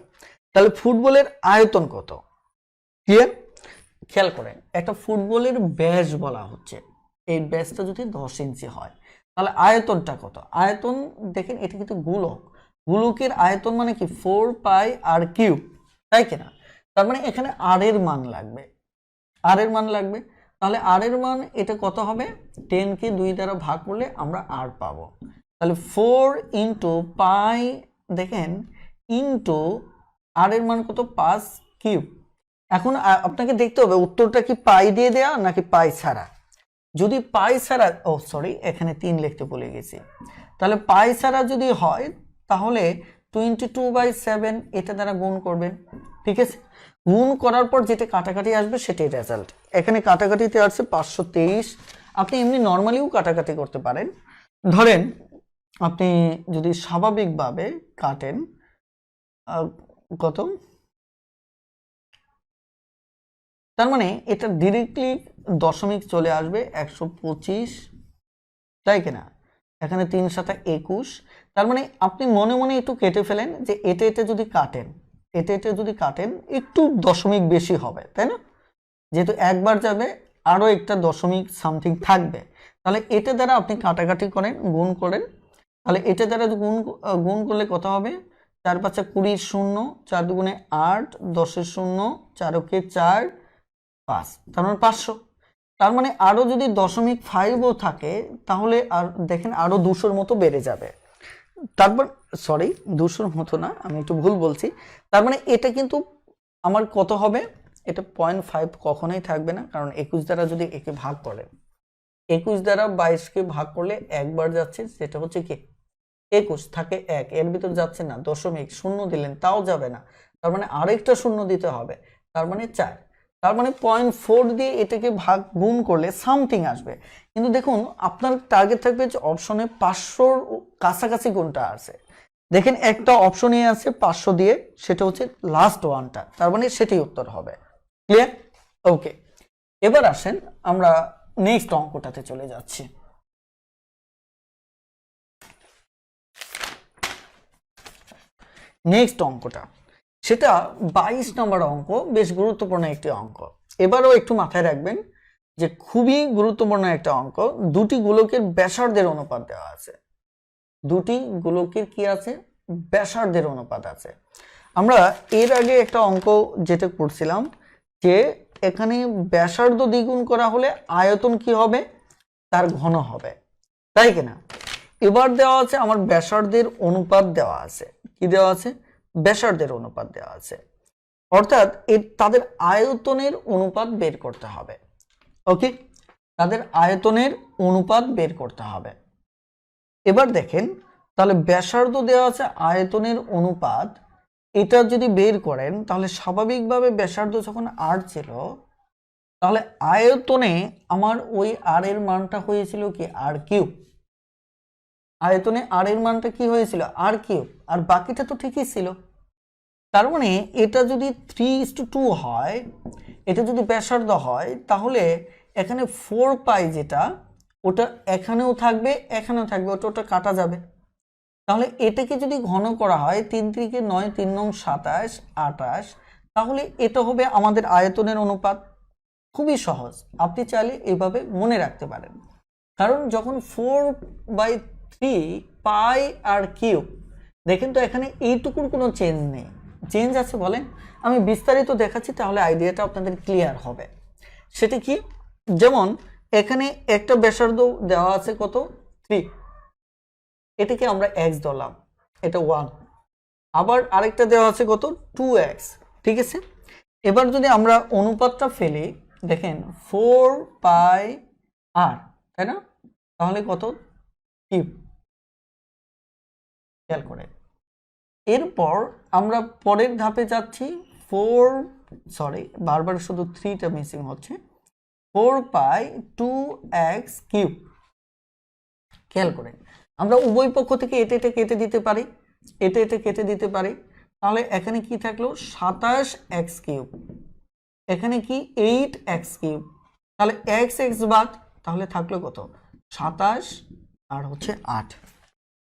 তাহলে ফুটবলের আয়তন কত? ক্লিয়ার? খেয়াল করেন, একটা ফুটবলের ব্যাস বলা হচ্ছে, এই ব্যাসটা যদি 10 ইঞ্চি হয় তাহলে আয়তনটা কত? আয়তন দেখেন, এটা কিন্তু গোলক, গোলকের আয়তন মানে কি 4 পাই আর কিউব, তাই কিনা? তার মানে এখানে আর এর মান লাগবে, আর এর মান লাগবে। তাহলে আর এর মান এটা কত হবে? 10 কে 2 দ্বারা ভাগ করলে আমরা আর পাবো। তাহলে 4 ইন্টু পাই, দেখেন, ইন্টু আর এর মান কত? 5 কিউব। এখন আপনাকে দেখতে হবে উত্তরটা কি পাই দিয়ে দেয়া নাকি পাই ছাড়া। যদি পাই ছাড়া, ও সরি, এখানে 3 লিখতে ভুলে গেছি। তাহলে পাই ছাড়া যদি হয় তাহলে 22/7 এটা দ্বারা গুণ করবেন, ঠিক আছে? গুণ করার পর যেটা কাটাকাটি আসবে সেটাই রেজাল্ট। এখানে কাটাকাটিতে আসছে 523। আপনি এমনি নর্মালিও কাটাকাটি করতে পারেন। ধরেন আপনি যদি স্বাভাবিকভাবে কাটেন, কত, তার মানে এটা ডিরেক্টলি দশমিক চলে আসবে 125, তাই কিনা? এখানে 3 7 21। তার মানে আপনি মনে মনে একটু কেটে ফেলেন যে এটা এটা যদি কাটেন, এটা এটা যদি কাটেন একটু দশমিক বেশি হবে, তাই না? যেহেতু একবার যাবে আরো একটা দশমিক সামথিং থাকবে, তাহলে এটা দ্বারা আপনি কাটাকাটি করেন, গুণ করেন। তাহলে এটা দ্বারা গুণ করলে কত হবে? 4 5 20, 0, 4 2 8, 10 0, 4 কে 4, 5, তার মানে 500। তার মানে আরো যদি 0.5ও থাকে তাহলে আর দেখেন আরো 200-র মতো বেড়ে যাবে। তারপর সরি, 200-র মতো না, আমি একটু ভুল বলছি। তার মানে এটা কিন্তু আমার কত হবে? এটা 0.5 কখনোই থাকবে না, কারণ 21 দ্বারা যদি একে ভাগ করেন, 21 দ্বারা 22কে ভাগ করলে একবার যাচ্ছে, সেটা হচ্ছে কি 21, থাকে 1, এর ভিতর যাচ্ছে না, দশমিক শূন্য দিলেন তাও যাবে না, তার মানে আরেকটা শূন্য দিতে হবে, তার মানে 4। তার মানে 0.4 দিয়ে এটাকে ভাগ গুণ করলে সামথিং আসবে। কিন্তু দেখুন আপনার টার্গেট থাকবে যে অপশনে 500-র কাছাকাছি কোনটা আছে। দেখেন একটা অপশনে আছে 500 দিয়ে, সেটা হচ্ছে লাস্ট ওয়ানটা, তার মানে সেটাই উত্তর হবে। ক্লিয়ার? ওকে, এবার আসেন আমরা নেক্সট অঙ্কটাতে চলে যাচ্ছি। নেক্সট অঙ্কটা, সেটা 22 নম্বর অঙ্ক, বেশ গুরুত্বপূর্ণ একটি অঙ্ক। এবারও একটু মাথায় রাখবেন যে খুবই গুরুত্বপূর্ণ একটা অঙ্ক। দুটি গোলকের ব্যাসার্ধের অনুপাত দেওয়া আছে, দুটি গোলকের কি আছে? ব্যাসার্ধের অনুপাত আছে। আমরা এর আগে একটা অঙ্ক যেটা করছিলাম যে এখানে ব্যাসার্ধ দ্বিগুণ করা হলে আয়তন কি হবে? তার ঘন হবে, তাই কিনা? এবার দেওয়া আছে আমার ব্যাসার্ধের অনুপাত দেওয়া আছে। কি দেওয়া আছে? ব্যাসার্ধের অনুপাত দেওয়া আছে, অর্থাৎ তাদের আয়তনের অনুপাত বের করতে হবে। ওকে, তাদের আয়তনের অনুপাত বের করতে হবে। এবার দেখেন, তাহলে ব্যাসার্ধ দেওয়া আছে, আয়তনের অনুপাত, এটা যদি বের করেন তাহলে স্বাভাবিকভাবে ব্যাসার্ধ যখন আর ছিল তাহলে আয়তনে আমার ওই আর এর মানটা হয়েছিল কি? আর কিউব। আয়তনে আর এর মানটা কি হয়েছিল? আর কিউব, আর বাকিটা তো ঠিকই ছিল। তার মানে এটা যদি 3:2 হয়, এটা যদি ব্যাসার্ধ হয়, তাহলে এখানে 4 পাই যেটা, ওটা এখানেও থাকবে, এখানেও থাকবে, ওটা কাটা যাবে। তাহলে এটাকে যদি ঘন করা হয় 3 3 9, 3 9 27, 28, তাহলে এটা হবে আমাদের আয়তনের অনুপাত। খুবই সহজ, আপনি চাইলে এভাবে মনে রাখতে পারেন। কারণ যখন 4/3 পাই আর কিউব, দেখেন তো এখানে এইটুকুর কোনো চেঞ্জ নেই। চেঞ্জ আছে বলেন? আমি বিস্তারিত দেখাচ্ছি তাহলে আইডিয়াটা আপনাদের ক্লিয়ার হবে। সেটা কি? যেমন এখানে একটা ব্যাসার্ধ দেওয়া আছে কত? 3, এটাকে আমরা x ধরলাম, এটা 1। আবার আরেকটা দেওয়া আছে কত? 2x, ঠিক আছে? এবার যদি আমরা অনুপাতটা ফেলি, দেখেন 4 পাই আর, তাই না? তাহলে কত? কিউব। খেয়াল করে এরপর আমরা পরের ধাপে যাচ্ছি। 4, সরি বারবার শুধু 3টা মিসিং হচ্ছে। 4 পাই 2x কিউব। খেয়াল করে আমরা উভয় পক্ষ থেকে এটা এটা কেটে দিতে পারি, এটা এটা কেটে দিতে পারি। তাহলে এখানে কি থাকলো? 27x cube. এখানে কি? 8x cube. তাহলে x x বাদ, তাহলে থাকলো কত? 27 আর হচ্ছে 8।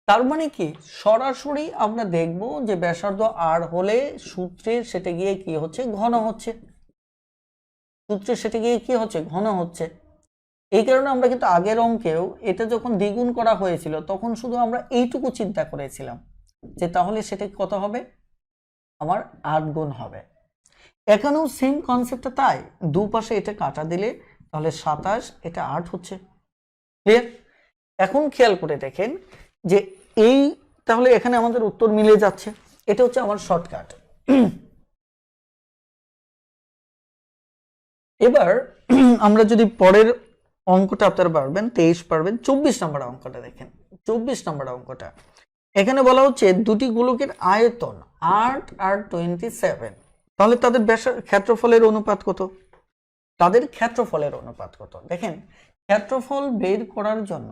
তার মানে কি সরাসরি আমরা দেখব যে ব্যাসার্ধ আর হলে সূত্রে সেটা গিয়ে কি হচ্ছে, ঘন হচ্ছে। সূত্রে সেটা গিয়ে কি হচ্ছে, ঘন হচ্ছে। এই কারণে আমরা কিন্তু আগের অঙ্কেও এটা যখন দ্বিগুণ করা হয়েছিল তখন শুধু আমরা এইটুকু চিন্তা করেছিলাম যে তাহলে সেটা কত হবে, আমার 8 গুণ হবে। এখানেও সেম কনসেপ্টটা, তাই দুপাশে এটা কাটা দিলে তাহলে 27, এটা 8 হচ্ছে। ক্লিয়ার? এখন খেয়াল করে দেখেন যে এই তাহলে এখানে আমাদের উত্তর মিলে যাচ্ছে। এটা হচ্ছে আমার শর্টকাট। এবার আমরা যদি পরের অঙ্কটা আপনারা পারবেন, 23 পারবেন, 24 নম্বর অঙ্কটা দেখেন। 24 নম্বর অঙ্কটা এখানে বলা হচ্ছে দুটি গোলকের আয়তন 8 আর 27, তাহলে তাদের ক্ষেত্রফলের অনুপাত কত? তাদের ক্ষেত্রফলের অনুপাত কত? দেখেন, ক্ষেত্রফল বের করার জন্য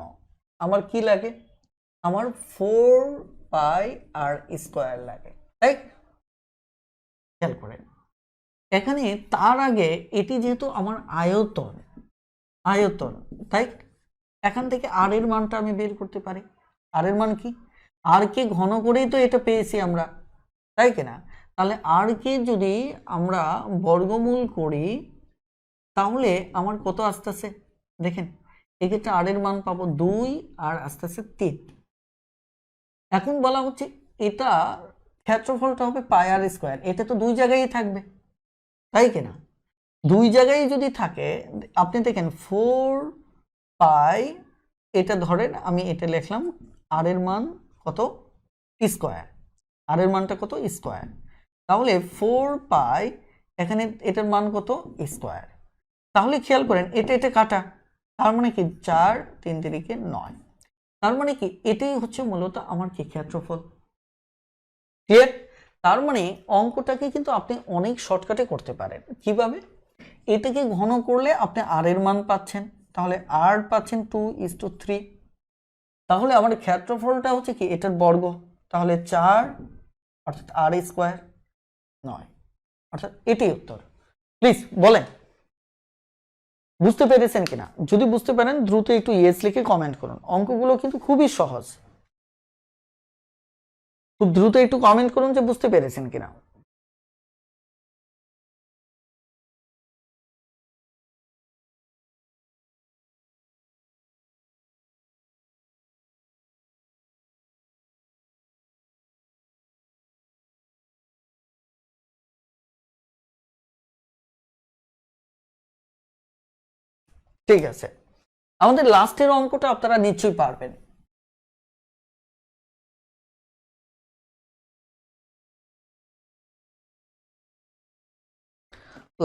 আমার কি লাগে, আমার 4 পাই আর স্কয়ার লাগে, তাই? খেয়াল করেন এখানে তার আগে এটি যেহেতু আমার আয়তন, তাই এখান থেকে আর এর মানটা আমি বের করতে পারি। আর এর মান কি, আর কে ঘন করেই তো এটা পেয়েছি আমরা, তাই কিনা? তাহলে আর কে যদি আমরা বর্গমূল করি তাহলে আমার কত আসতেছে দেখেন, এক্ষেত্রে আর এর মান পাবো 2 আর আসতেছে 3। এখন বলা হচ্ছে এটা ক্ষেত্রফলটা হবে পাই আর স্কয়ার, এটা তো দুই জায়গায় থাকবে, তাই কিনা? দুই জায়গায় যদি থাকে আপনি দেখেন 4 পাই, এটা ধরেন আমি এটা লিখলাম আর এর মান কত, স্কয়ার। আর এর মানটা কত, স্কয়ার। তাহলে 4 পাই এখানে এটার মান কত, স্কয়ার। তাহলে খেয়াল করেন এটা এটা কাটা, তার মানে কি 4 3 3 9, তার মানে কি এটাই হচ্ছে মূলত আমার কি ক্ষেত্রফল। ক্লিয়ার? তার মানে অঙ্কটাকে কিন্তু আপনি অনেক শর্টকাটে করতে পারেন। কিভাবে? এটাকে ঘন করলে আপনি আর এর মান পাচ্ছেন, তাহলে আর পাচ্ছেন 2:3। তাহলে আমার ক্ষেত্রফলটা হচ্ছে কি এটার বর্গ, তাহলে 4 অর্থাৎ আর স্কয়ার 9, অর্থাৎ এটাই উত্তর। প্লিজ বলেন বুঝতে পেরেছেন কিনা? যদি বুঝতে পারেন দ্রুত একটু ইয়েস লিখে কমেন্ট করুন। অঙ্কগুলো কিন্তু খুবই সহজ, খুব দ্রুত একটু কমেন্ট করুন যে বুঝতে পেরেছেন কিনা। ঠিক আছে, আমাদের লাস্টের অঙ্কটা আপনারা নিশ্চয়ই পারবেন।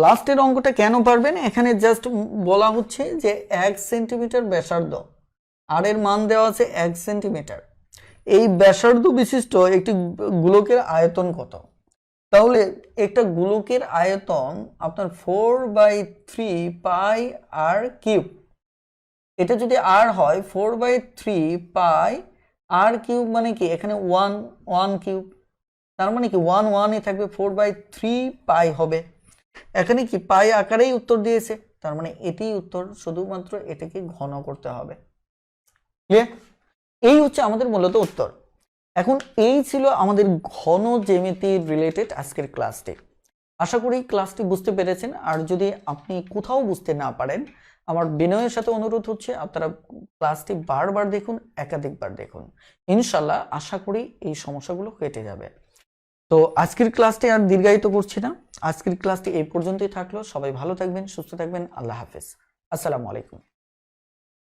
লাস্টের অঙ্কটা কেন পারবেন, এখানে জাস্ট বলা হচ্ছে যে 1 সেন্টিমিটার ব্যাসার্ধ, আর এর মান দেওয়া আছে 1 সেন্টিমিটার। এই ব্যাসার্ধ বিশিষ্ট একটি গোলকের আয়তন কত? তাহলে একটা গোলকের আয়তন আপনার 4/3 পাই আর কিউব। এটা যদি আর হয় 4/3 পাই আর কিউব, মানে কি এখানে 1 কিউব, তার মানে কি 1 থাকবে, 4/3 পাই হবে। এখানে কি পাই আকারেই উত্তর দিয়েছে, তার মানে এটি উত্তর, শুধুমাত্র এটাকে ঘন করতে হবে। ক্লিয়ার? এই হচ্ছে আমাদের মূলত উত্তর। এখন এই ছিল আমাদের ঘন জ্যামিতি রিলেটেড আজকের ক্লাসটি। আশা করি ক্লাসটি বুঝতে পেরেছেন। আর যদি আপনি কোথাও বুঝতে না পারেন, আমার বিনয়ের সাথে অনুরোধ হচ্ছে আপনারা ক্লাসটি বারবার দেখুন, একাধিকবার দেখুন। ইনশাল্লাহ আশা করি এই সমস্যাগুলো কেটে যাবে। তো আজকের ক্লাসটি আর দীর্ঘায়িত করছি না, আজকের ক্লাসটি এই পর্যন্তই থাকলো। সবাই ভালো থাকবেন, সুস্থ থাকবেন। আল্লাহ হাফেজ, আসসালামু আলাইকুম।